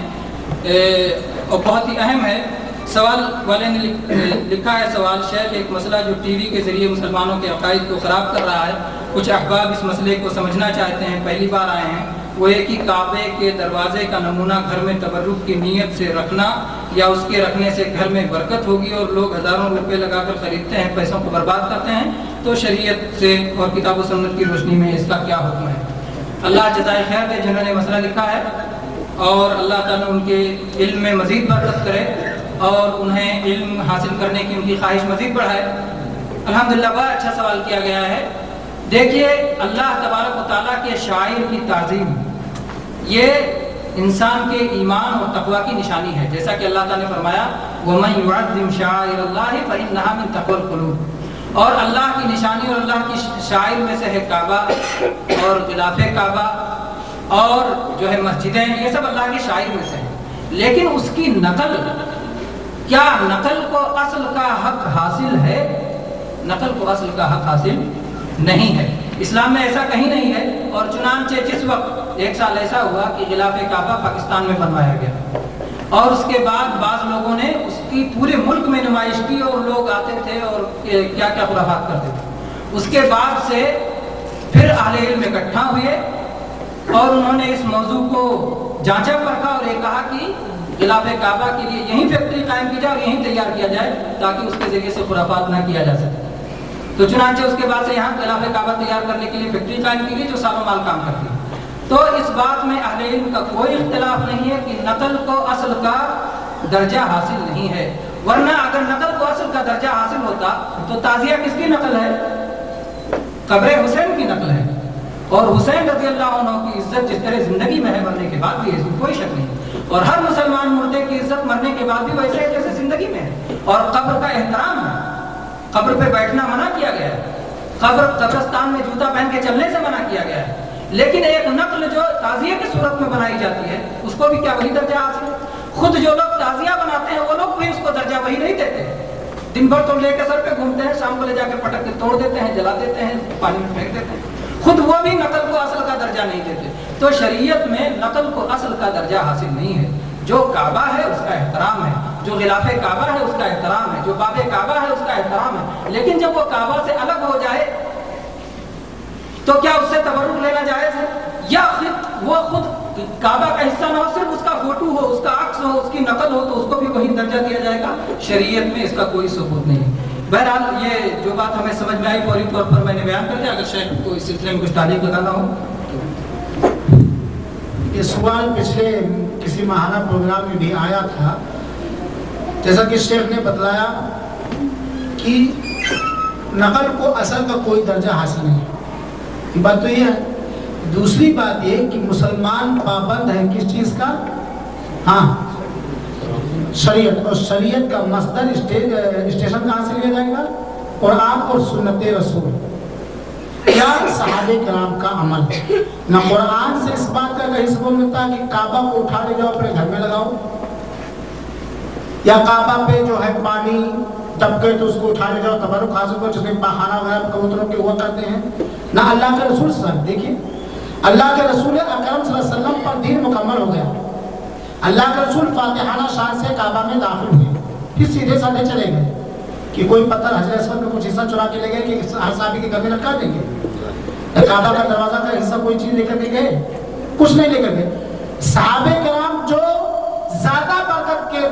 B: اور بہت ہی اہم ہے۔ سوال والے نے لکھا ہے سوال: شیخ، ایک مسئلہ جو ٹی وی کے ذریعے مسلمانوں کے عقائد کو خراب کر رہا ہے، کچھ احباب اس مسئلے کو سمجھنا چاہتے ہیں، پہلی بار آئے ہیں، وہ ہے کہ کعبے کے دروازے کا نمونہ گھر میں تبرک کی نیت سے رکھنا، یا اس کے رکھنے سے گھر میں برکت ہوگی، اور لوگ ہزاروں روپے لگا کر خریدتے ہیں، پیسوں کو برباد کرتے ہیں، تو شریعت سے اور کتاب و سنت کی روشنی میں اس کا کیا حکم ہے؟ اللہ جزائے خیر دے جنہوں نے مسئلہ لکھا ہے، اور اللہ تعالیٰ ان کے علم میں مزید برکت کرے اور انہیں علم حاصل کرنے کی ان کی خواہش مزید بڑھائے۔ الحمدللہ بڑا اچھا سوال کیا گیا ہے۔ دیکھیے، اللہ تبارک و تعالیٰ کے شاعر کی تعظیم یہ انسان کے ایمان اور تقوی کی نشانی ہے، جیسا کہ اللہ تعالیٰ نے فرمایا وَمَن يُعَظِّمْ شَعَائِرَ اللَّهِ فَإِنَّهَا مِن تَقْوَى الْقُلُوبِ، اور اللہ کی نشانی اور اللہ کی شاعر میں سے ہے کعبہ اور غلاف کعبہ اور جو ہے مسجدیں، یہ سب اللہ کی شاعر میں سے ہیں، لیکن اس کی نقل، کیا نقل کو اصل کا حق حاصل ہے؟ نقل کو اصل کا حق حاصل نہیں ہے، اسلام میں ایسا کہیں نہیں ہے۔ اور چنانچہ جس وقت ایک سال ایسا ہوا کہ غلاف کعبہ پاکستان میں بنوایا گیا، اور اس کے بعد بعض لوگوں نے اس کی پورے ملک میں نمائش کی، اور لوگ آتے تھے اور کیا کیا خرافات کرتے تھے۔ اس کے بعد سے پھر اہل علم اکٹھا ہوئے اور انہوں نے اس موضوع کو جانچا پرکھا اور یہ کہا کہ غلاف کعبہ کے لیے یہیں فیکٹری قائم کی جائے اور یہیں تیار کیا جائے تاکہ اس کے ذریعے سے خرافات نہ کیا جا سکے۔ تو چنانچہ اس کے بعد سے یہاں غلاف کعبہ تیار کرنے کے لیے فیکٹری قائم کی گئی جو سالوں مال کام کرتی ہے۔ تو اس بات میں اہل علم کا کوئی اختلاف نہیں ہے کہ نقل کو اصل کا درجہ حاصل نہیں ہے، ورنہ اگر نقل کو اصل کا درجہ حاصل ہوتا تو تعزیہ کس کی نقل ہے؟ قبر حسین کی نقل ہے، اور حسین رضی اللہ عنہ کی عزت جس طرح زندگی میں ہے مرنے کے بعد بھی ہے، اس میں کوئی شک نہیں، اور ہر مسلمان مردے کی عزت مرنے کے بعد بھی ویسے ہے جیسے زندگی میں ہے، اور قبر کا احترام ہے، قبر پہ بیٹھنا منع کیا گیا ہے، قبرستان میں جوتا پہن کے چلنے سے منع کیا گیا ہے، لیکن ایک نقل جو تعزیہ کی صورت میں بنائی جاتی ہے اس کو بھی کیا وہی درجہ حاصل ہے؟ خود جو لوگ تعزیہ بناتے ہیں وہ لوگ بھی اس کو درجہ وہی نہیں دیتے، دن بھر تو لے کے سر پہ گھومتے ہیں، شام کو لے جا کے پٹک کے توڑ دیتے ہیں، جلا دیتے ہیں، پانی میں پھینک دیتے ہیں، خود وہ بھی نقل کو اصل کا درجہ نہیں دیتے۔ تو شریعت میں نقل کو اصل کا درجہ حاصل نہیں ہے، جو کعبہ ہے اس کا احترام ہے، جو غلاف کعبہ ہے اس کا احترام ہے، جو باب کعبہ ہے اس کا احترام ہے، لیکن جب وہ کعبہ سے الگ ہو جائے تو کیا اس سے تبرک لینا جائز ہے؟ یا وہ خود کعبہ کا حصہ نہ ہو، صرف اس کا فوٹو ہو، اس کا عکس ہو، اس کی نقل ہو تو اس کو بھی وہی درجہ دیا جائے گا؟ شریعت میں اس کا کوئی ثبوت نہیں۔ بہرحال یہ جو بات ہمیں سمجھ میں آئی فوری طور پر میں نے بیان کر دیا، اگر شیخ کو اس سلسلے میں کچھ تعلیق لگانا ہو۔
A: یہ سوال پچھلے کسی ماہانہ پروگرام میں بھی آیا تھا. جیسا کہ شیخ نے بتلایا کہ نقل کو اصل کا کوئی درجہ حاصل نہیں. یہ بات تو یہ ہے. دوسری بات یہ کہ مسلمان پابند ہے کس چیز کا؟ ہاں شریعت. اور شریعت کا مصدر اسٹیشن کہاں سے لیا جائے گا؟ قرآن اور سنت رسول یا صحابہ کرام کا عمل. نہ قرآن سے اس بات کا کہیں ثبوت ملتا کہ کعبہ کو اٹھا لے جاؤ اپنے گھر میں لگاؤ، یا کعبہ پہ جو ہے پانی دب گئے تو اس کو اٹھا لے جاؤ تبرک حاصل کرو، جس میں پاخانہ وغیرہ کبوتروں کے ہوا کرتے ہیں. نہ اللہ کے رسول صلی اللہ علیہ وسلم. دیکھیے اللہ کے رسول اکرم صلی اللہ علیہ وسلم پر دین مکمل ہو گیا. اللہ کے رسول فاتحانہ شان سے کعبہ میں داخل ہوئے، پھر سیدھے سادھے چلے گئے کہ کوئی پتھر حجر اسود میں کچھ حصہ چرا کے لے گئے کہ ہر صحابی کے گھر میں لٹکا دیں گے. کعبہ کا دروازہ کا حصہ کوئی چیز لے کر کے گئے؟ کچھ نہیں لے کر گئے. صحابہ کرام جو زیادہ برکت کے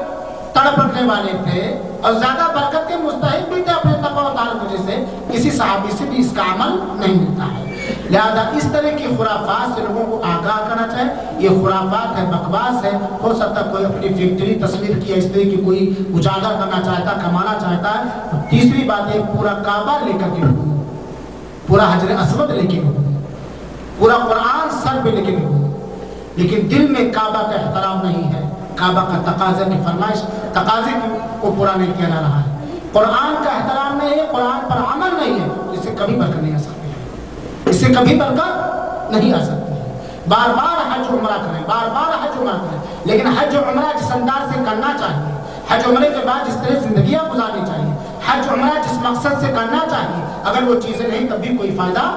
A: تڑپ رکھنے والے تھے اور زیادہ برکت کے مستحق بھی تھے اپنے تقوی و تعلق کی وجہ سے، کسی صحابی سے بھی اس کا عمل نہیں ملتا ہے. لہذا اس طرح کی خرافات سے لوگوں کو آگاہ کرنا چاہے. یہ خرافات ہے، بکواس ہے. ہو سکتا کوئی اپنی فیکٹری تصویر کیا اس طرح کی کوئی اجاگر کرنا چاہتا، کمانا چاہتا ہے. تیسری بات ہے پورا کعبہ لے کر کے گھومو، پورا حجر اسود لے کے گھومو، پورا قرآن سر پہ لے کے گھومو، لیکن دل میں کعبہ کا احترام نہیں ہے. کعبہ کا تقاضے کی فرمائش تقاضے کو پورا نہیں کیا جا رہا ہے. قرآن کا احترام نہیں ہے، قرآن پر عمل نہیں ہے. اس سے کبھی برکت نہیں آ سکتی ہے، اس سے کبھی برکت نہیں آ سکتی ہے. بار بار حج عمرہ کریں، بار بار حج عمرہ کریں، لیکن حج عمرہ جس انداز سے کرنا چاہیے، حج عمرے کے بعد جس طرح زندگیاں گزارنی چاہیے، حج عمرہ جس مقصد سے کرنا چاہیے، اگر وہ چیزیں نہیں تب بھی کوئی فائدہ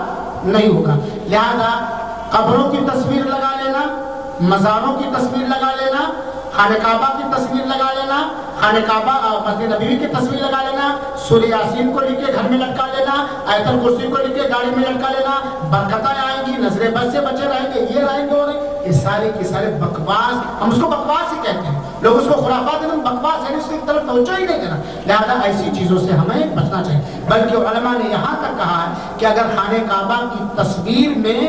A: نہیں ہوگا. لہذا قبروں کی تصویر لگا لینا، مزاروں کی تصویر لگا لینا، خانہ کعبہ کی تصویر لگا لینا، خانہ کعبہ مسجد نبوی کی تصویر لگا لینا، سورہ یاسین کو لکھ کے گھر میں لٹکا لینا، آیت الکرسی کو لکھ کے گاڑی میں لٹکا لینا، برکتیں آئیں گی، نظر بد سے بچے رہیں گے، یہ رہیں گے. اور یہ سارے کے سارے بکواس، ہم اس کو بکواس ہی کہتے ہیں. لوگ اس کو خرافات ہیں، بکواس ہے، اس کی طرف توجہ ہی نہیں دینا. لہذا ایسی چیزوں سے ہمیں بچنا چاہیے. بلکہ علماء نے یہاں تک کہا ہے کہ اگر خانہ کعبہ کی تصویر میں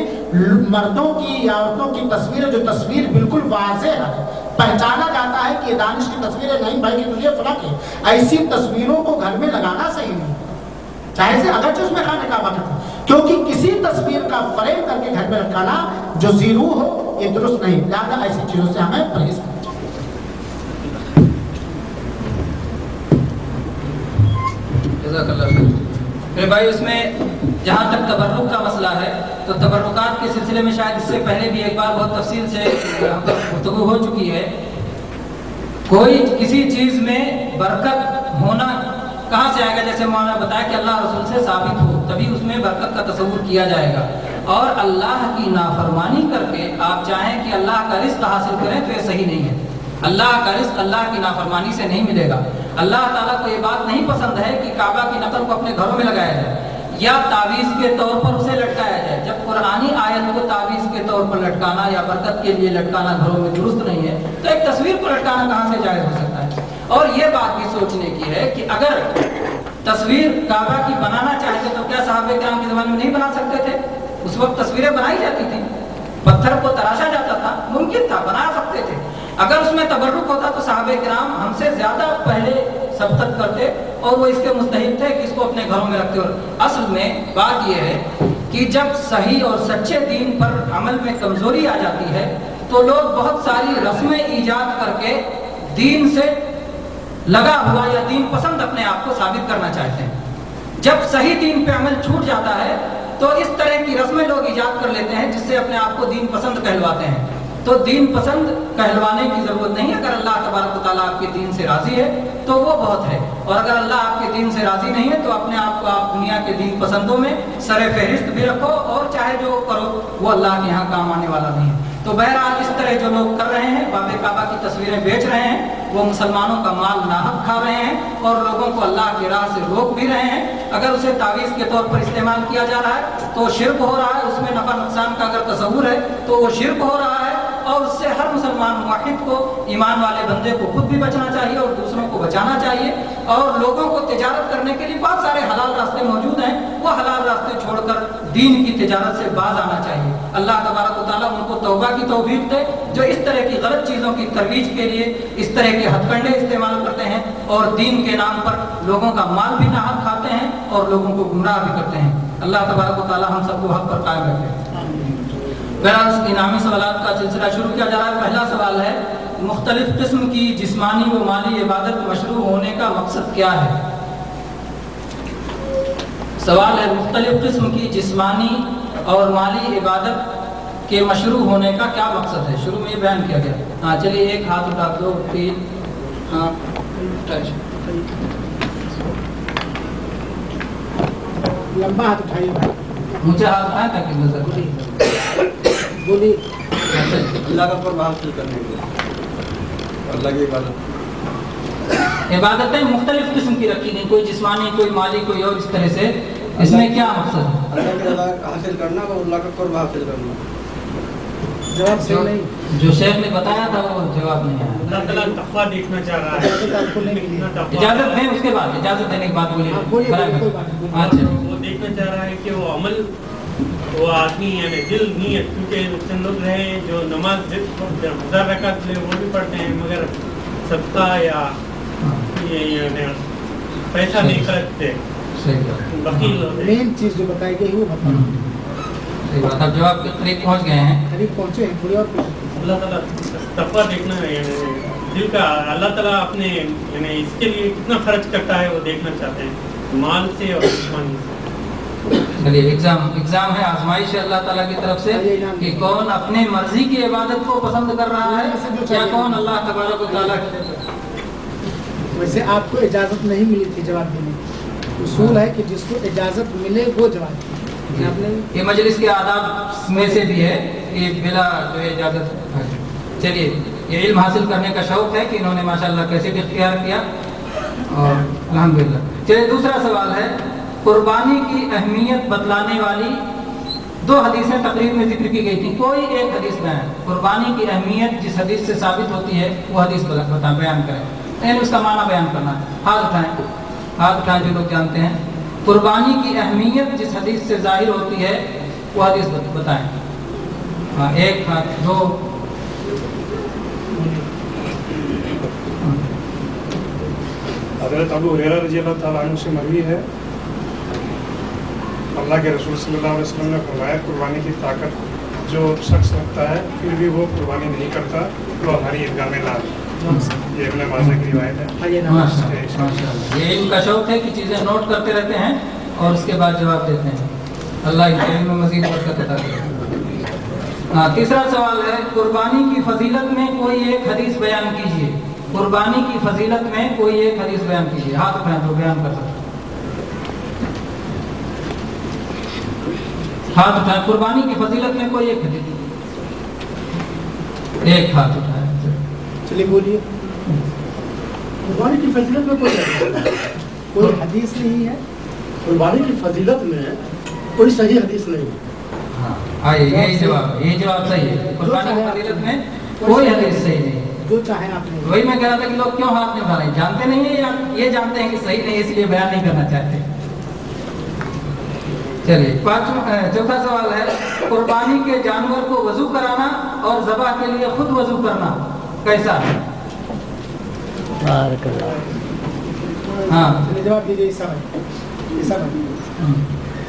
A: مردوں کی یا عورتوں کی تصویر، جو تصویر بالکل واضح ہے، پہچانا جاتا ہے کہ یہ دانش کی تصویریں نہیں بھائی کہ تجھے فلاں کی، ایسی تصویروں کو گھر میں لگانا صحیح نہیں، چاہے سے اگرچہ اس میں خانہ کعبہ کا تھا، کیونکہ کسی تصویر کا فریم کر کے گھر میں رکھانا جو زیرو ہو یہ درست نہیں. لہذا ایسی چیزوں سے ہمیں پرہیز کرنا چاہیے.
B: جزاک اللہ خیر. میرے بھائی اس میں جہاں تک تبرک کا مسئلہ ہے تو تبرکات کے سلسلے میں شاید اس سے پہلے بھی ایک بار بہت تفصیل سے گفتگو ہو چکی ہے. کوئی کسی چیز میں برکت ہونا کہاں سے آئے گا؟ جیسے مولانا بتایا کہ اللہ رسول سے ثابت ہو تبھی اس میں برکت کا تصور کیا جائے گا. اور اللہ کی نافرمانی کر کے آپ چاہیں کہ اللہ کا رزق حاصل کریں تو یہ صحیح نہیں ہے. اللہ کا رزق اللہ کی نافرمانی سے نہیں ملے گا. اللہ تعالیٰ کو یہ بات نہیں پسند ہے کہ کعبہ کی نقل کو اپنے گھروں میں لگایا جائے یا تعویذ کے طور پر اسے لٹکایا جائے. جب قرآنی آیت کو تعویذ کے طور پر لٹکانا یا برکت کے لیے لٹکانا گھروں میں درست نہیں ہے تو ایک تصویر کو لٹکانا کہاں سے جائز ہو سکتا ہے؟ اور یہ بات بھی سوچنے کی ہے کہ اگر تصویر کعبہ کی بنانا چاہتے تو کیا صحابہ کرام کے زمانے میں نہیں بنا سکتے تھے؟ اس وقت تصویریں بنائی جاتی تھیں، پتھر کو تراشا جاتا تھا، ممکن تھا، بنا سکتے تھے. اگر اس میں تبرک ہوتا تو صحابہ کرام ہم سے زیادہ پہلے سبقت کرتے اور وہ اس کے مستحق تھے کہ اس کو اپنے گھروں میں رکھتے. اور اصل میں بات یہ ہے کہ جب صحیح اور سچے دین پر عمل میں کمزوری آ جاتی ہے تو لوگ بہت ساری رسمیں ایجاد کر کے دین سے لگا ہوا یا دین پسند اپنے آپ کو ثابت کرنا چاہتے ہیں. جب صحیح دین پہ عمل چھوٹ جاتا ہے تو اس طرح کی رسمیں لوگ ایجاد کر لیتے ہیں جس سے اپنے آپ کو دین پسند کہلواتے ہیں. تو دین پسند کہلوانے کی ضرورت نہیں. اگر اللہ تبارک و تعالیٰ آپ کے دین سے راضی ہے تو وہ بہت ہے، اور اگر اللہ آپ کے دین سے راضی نہیں ہے تو اپنے آپ کو آپ دنیا کے دین پسندوں میں سر فہرست بھی رکھو اور چاہے جو کرو وہ اللہ کے یہاں کام آنے والا نہیں ہے. تو بہرحال اس طرح جو لوگ کر رہے ہیں، باب کعبہ کی تصویریں بیچ رہے ہیں، وہ مسلمانوں کا مال ناحق کھا رہے ہیں اور لوگوں کو اللہ کی راہ سے روک بھی رہے ہیں. اگر اسے تعویذ کے طور پر استعمال کیا جا رہا ہے تو شرک ہو رہا ہے. اس میں نفع نقصان کا اگر تصور ہے تو وہ شرک ہو رہا ہے، اور اس سے ہر مسلمان موحد کو، ایمان والے بندے کو خود بھی بچنا چاہیے اور دوسروں کو بچانا چاہیے. اور لوگوں کو تجارت کرنے کے لیے بہت سارے حلال راستے موجود ہیں، وہ حلال راستے چھوڑ کر دین کی تجارت سے باز آنا چاہیے. اللہ تبارک و تعالیٰ ان کو توبہ کی توفیق دے جو اس طرح کی غلط چیزوں کی ترویج کے لیے اس طرح کے ہتھ کنڈے استعمال کرتے ہیں اور دین کے نام پر لوگوں کا مال بھی ناحق کھاتے ہیں اور لوگوں کو گمراہ بھی کرتے ہیں. اللہ تبارک و تعالیٰ ہم سب کو حق پر قائم رکھے. بہرحال انعامی سوالات کا سلسلہ شروع کیا جا رہا ہے. پہلا سوال ہے مختلف قسم کی جسمانی و مالی عبادت مشروع ہونے کا مقصد کیا ہے؟ سوال ہے مختلف قسم کی جسمانی اور مالی عبادت کے مشروع ہونے کا کیا مقصد ہے؟ شروع میں یہ بیان کیا گیا. ہاں چلیے ایک ہاتھ اٹھا دو, 3, ہاں
A: لمبا ہاتھ اٹھائیے بھائی,
B: مجھے ہاتھ اٹھائیں تاکہ نظر
A: بولیے.
C: اللہ کا قرب حاصل کرنے کے لیے اللہ کی
B: عبادتیں مختلف قسم کی رکھی گئی, کوئی جسمانی, کوئی مالی, کوئی اور اس طرح سے. اس میں کیا مقصد ہے؟
C: اللہ کی رضا حاصل کرنا اور اللہ کا قرب حاصل کرنا.
A: جواب صحیح نہیں,
B: جو شیخ نے بتایا تھا وہ جواب نہیں آیا.
D: اللہ تعالیٰ تقویٰ دیکھنا چاہ رہا ہے.
B: اجازت دیں, اس کے بعد اجازت دینے کے بعد بولیے. اچھا,
D: وہ دیکھنا چاہ رہا ہے کہ وہ عمل وہ آدمی یعنی دل نیت, کیونکہ چند لوگ رہے ہیں جو نماز 1000 رکعت لے وہ بھی پڑھتے ہیں مگر صدقہ یا پیسہ نہیں خرچتے, وکیل ہوتے ہیں.
A: مین چیز جو بتائی گئی وہ بتاؤ.
B: اب جواب کے قریب پہنچ گئے ہیں.
A: قریب پہنچے ہیں تھوڑی اور.
D: اللہ تعالیٰ تقویٰ دیکھنا ہے یعنی دل کا. اللہ تعالیٰ اپنے یعنی اس کے لیے کتنا خرچ کرتا ہے وہ دیکھنا چاہتے ہیں, مال سے اور جسمانی سے.
B: چلیے ایگزام ہے, آزمائش ہے اللہ تعالیٰ کی طرف سے کہ کون اپنے مرضی کی عبادت کو پسند کر رہا ہے یا کون اللہ تبارک و تعالیٰ.
A: ویسے آپ کو اجازت نہیں ملی تھی جواب دینے کی, اصول ہے کہ جس کو اجازت ملے وہ جواب دے.
B: یہ مجلس کے آداب میں سے بھی ہے کہ بلا جو ہے اجازت. چلیے, یہ علم حاصل کرنے کا شوق ہے کہ انہوں نے ماشاءاللہ کیسے اختیار کیا اور الحمدللہ. چلیے دوسرا سوال ہے قربانی کی اہمیت بتلانے والی 2 حدیثیں تقریر میں ذکر کی گئی تھی, کوئی ایک حدیث بیان. قربانی کی اہمیت جس حدیث سے ثابت ہوتی ہے وہ حدیث بیان کریں, یعنی اس کا معنی بیان کرنا ہے. ہاتھ اٹھائیں جو لوگ جانتے ہیں. قربانی کی اہمیت جس حدیث سے ظاہر ہوتی ہے وہ حدیث بتائیں. ہاں, 1 ہاتھ, 2.
E: حضرت ابو ہریرہ رضی اللہ تعالیٰ عنہ سے مروی ہے اللہ کے رسول صلی اللہ علیہ وسلم نے فرمایا قربانی کی طاقت جو شخص رکھتا ہے پھر بھی وہ قربانی نہیں کرتا تو ہماری عیدگاہ میں لا. یہ ابن ماجہ کی روایت ہے.
B: یہ ان کا شوق ہے کہ چیزیں نوٹ کرتے رہتے ہیں اور اس کے بعد جواب دیتے ہیں. اللہ ان کے علم میں مزید برکت عطا کرے. تیسرا سوال ہے قربانی کی فضیلت میں کوئی ایک حدیث بیان کیجیے. قربانی کی فضیلت میں کوئی ایک حدیث بیان کیجیے. ہاتھ اٹھائیں جو بیان کر سکتے. ہاتھ اٹھائیں, قربانی کی فضیلت میں کوئی ایک حدیث. ایک ہاتھ اٹھائیں.
A: چلیے بولیے.
F: قربانی کی فضیلت میں
A: کوئی حدیث نہیں ہے.
F: قربانی کی فضیلت میں کوئی صحیح حدیث نہیں ہے.
B: ہاں آئیے, یہی جواب ہے, یہ جواب صحیح ہے. قربانی کی فضیلت میں کوئی حدیث صحیح نہیں ہے.
A: جو چاہیں آپ نے.
B: وہی میں کہہ رہا تھا کہ لوگ کیوں ہاتھ نہیں اٹھا رہے ہیں, جانتے نہیں ہیں یا یہ جانتے ہیں کہ صحیح نہیں اس لیے بیان نہیں کرنا چاہتے. چلیے چوتھا سوال ہے قربانی کے جانور کو وضو کرانا اور ذبح کے لیے خود وضو کرنا کیسا ہے؟ ہاں
A: جواب دیجیے.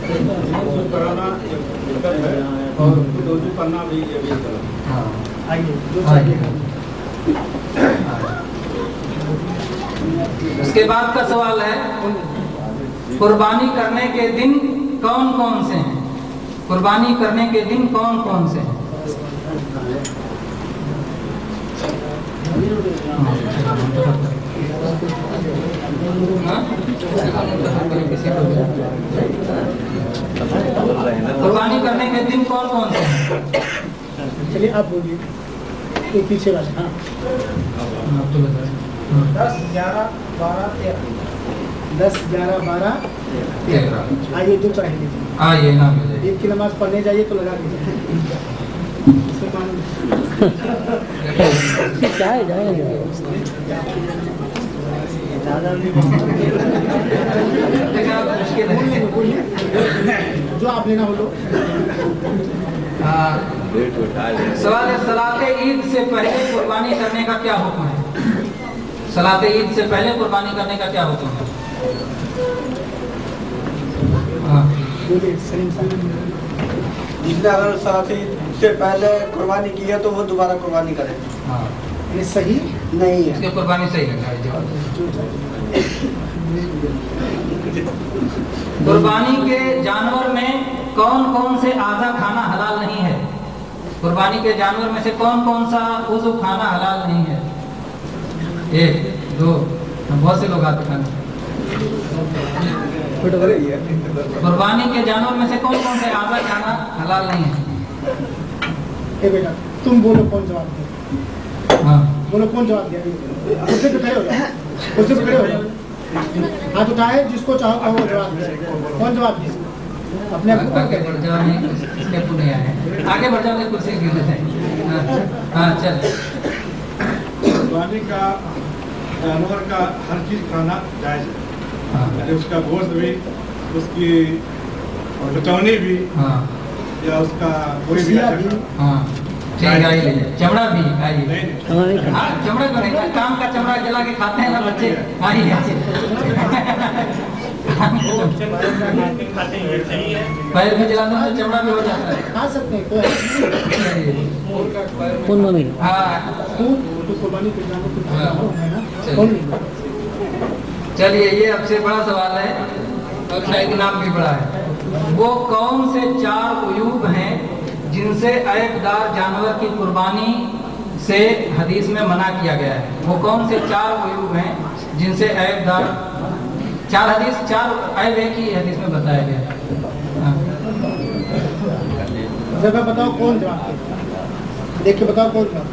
C: وضو کرانا اور خود وضو کرنا بھی
B: اس کے بعد کا سوال ہے قربانی کرنے کے دن کون کون سے ہیں؟ قربانی کرنے کے دن کون کون سے ہیں؟ قربانی کرنے کے دن کون کون سے ہیں؟
A: چلیے آپ بولیے. پیچھے والے. ہاں 10, 11, 12, 13. 10, 11, 12, 13. آئیے جو چاہیے لیجیے.
B: آئیے نا
A: عید کی نماز پڑھنے جائیے تو لگا دیجیے.
B: مشکل ہے.
A: جو آپ لینا ہو لو.
B: سوال ہے صلاۃ عید سے پہلے قربانی کرنے کا کیا حکم ہے؟ صلاۃ عید سے پہلے قربانی کرنے کا کیا حکم ہے؟
G: جس نے اگر صلاۃ عید سے پہلے قربانی کی ہے تو وہ دوبارہ قربانی کرے.
A: یہ صحیح
G: نہیں
B: اس
G: ہے.
B: کی قربانی صحیح لگا ہے جواب. قربانی کے جانور میں کون کون سے اعضا کھانا حلال نہیں ہے؟ قربانی کے جانور میں سے کون کون سا عضو کھانا حلال نہیں ہے؟ 1 2 بہت سے لوگ آتے ہیں. قربانی کے جانور میں سے کون کون سے اعضا کھانا حلال نہیں ہے؟
A: اے بیٹا تم بولو کون جواب دیا.
B: ہاں
A: بولو کون جواب دیا. اسے تو کھڑے ہو جاؤ. اسے تو کھڑے ہو جاؤ. ہاتھ اٹھائے جس کو چاہو کہو وہ جواب دے. کون جواب دیا؟ اپنے
B: آگے بڑھ جاؤ. نہیں اسٹیپ نہیں آئے. آگے بڑھ جاؤ. کرسی گر جائے. ہاں چل.
C: قربانی کا جانور کا ہر چیز کھانا جائز ہے. یعنی اس کا گوشت بھی, اس کی کچونی بھی, یا اس کا کوئی بھی
B: چمڑا بھی آئیے. ہاں چمڑا تو نہیں, کام کا چمڑا جلا کے کھاتے ہیں نا بچے. آئیے پیر میں جلانا تو چمڑا بھی ہو جاتا ہے.
A: کھا سکتے ہیں.
B: ہاں
A: قربانی کے جانور
B: چلیے یہ اب سے بڑا سوال ہے اور شاید نام بھی بڑا ہے. وہ کون سے 4 عیوب ہیں جن سے عیب دار جانور کی قربانی سے حدیث میں منع کیا گیا ہے؟ وہ کون سے 4 عیوب ہیں جن سے عیب دار 4 عیب ایک ہی حدیث میں بتایا گیا ہے.
A: جگہ بتاؤ کون جواب دے. دیکھ کے بتاؤ کون جواب.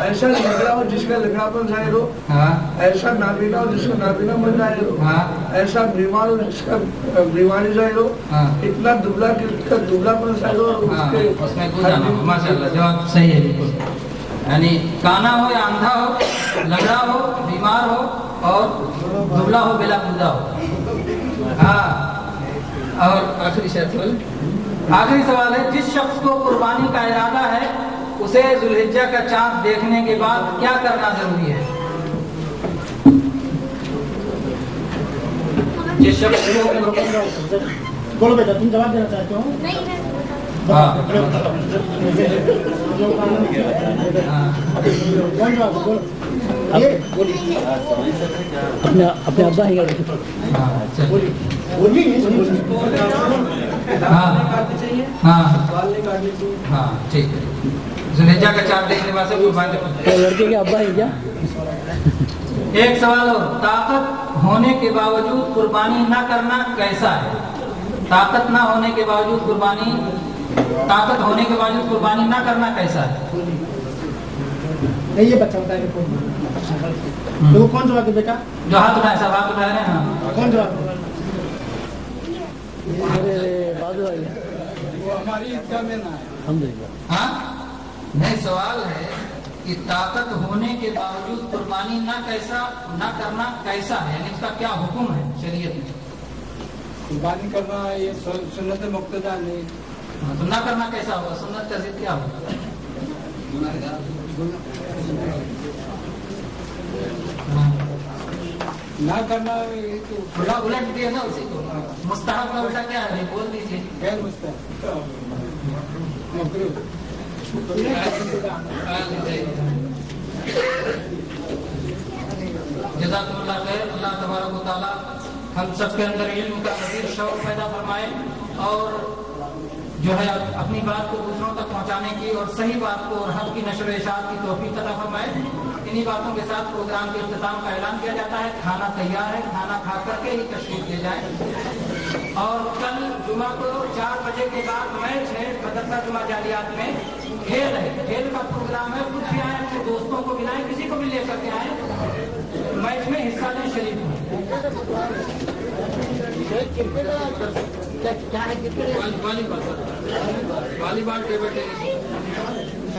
G: ایسا لگڑا ہو جس کا لگڑاپن ظاہر ہو, ایسا نابینا ہو جس کا نابینا من ظاہر ہو, ایسا بیمار ہو جس کا بیماری ظاہر ہو, اتنا دبلا کہ اس کا دبلا پن ظاہر ہو.
B: اس میں ماشاء اللہ جواب صحیح ہے بالکل. یعنی کانا ہو یا اندھا ہو, لگڑا ہو, بیمار ہو اور دبلا ہو, بلا پودا ہو. ہاں اور آخری سوال ہے جس شخص کو قربانی کا ارادہ ہے اسے ذوالحجہ کا چاند دیکھنے کے بعد کیا کرنا ضروری ہے؟ جس شخص کو
A: بولو بیٹا تم جواب دینا چاہتے ہو.
F: اپنے ابا ہی
B: ہاں ٹھیک ہے. ذوالحجہ کا چاند دیکھنے والے
F: لڑکے کے ابا ہی کیا.
B: ایک سوال اور, طاقت ہونے کے باوجود قربانی نہ کرنا کیسا ہے؟ طاقت ہونے کے باوجود قربانی نہ کرنا کیسا ہے؟
A: یہ بچہ بتائے تو کون جواب دے بیٹا؟
B: جو ہاتھ اٹھائے سب ہاتھ اٹھائے رہے ہیں.
A: کون جواب دے؟
B: ہاں نہیں, سوال ہے کہ طاقت ہونے کے باوجود قربانی نہ کرنا کیسا ہے, یعنی اس کا کیا حکم ہے شریعت میں؟
C: قربانی کرنا یہ سنت مقتدیہ نہیں.
B: تو نہ کرنا کیسا ہوگا؟ سنت کا ضد کیا ہوگا؟
C: نہ کرنا
B: الٹ دیا نا اسی کو. مستحب کا الٹا کیا ہے بول دیجیے.
C: غیر مستحب.
B: جزاکم اللہ خیر. اللہ تبارک و تعالیٰ ہم سب کے اندر علم کا مزید شوق پیدا فرمائے اور جو ہے اپنی بات کو دوسروں تک پہنچانے کی اور صحیح بات کو اور حق کی نشر و اشاعت کی توفیق عطا فرمائے. انہی باتوں کے ساتھ پروگرام کے اختتام کا اعلان کیا جاتا ہے. کھانا تیار ہے, کھانا کھا کر کے ہی تشریف لے جائیں. اور کل جمعہ کو 4 بجے کے بعد میچ ہے مدرسہ جمعہ جالیات میں. کھیل ہے, کھیل کا پروگرام ہے. خود بھی آئیں, اپنے دوستوں کو بھی لائیں, کسی کو بھی لے کر کے آئیں, میچ میں حصہ لیں, شریک ہوں. والی بال ٹیبل ٹینس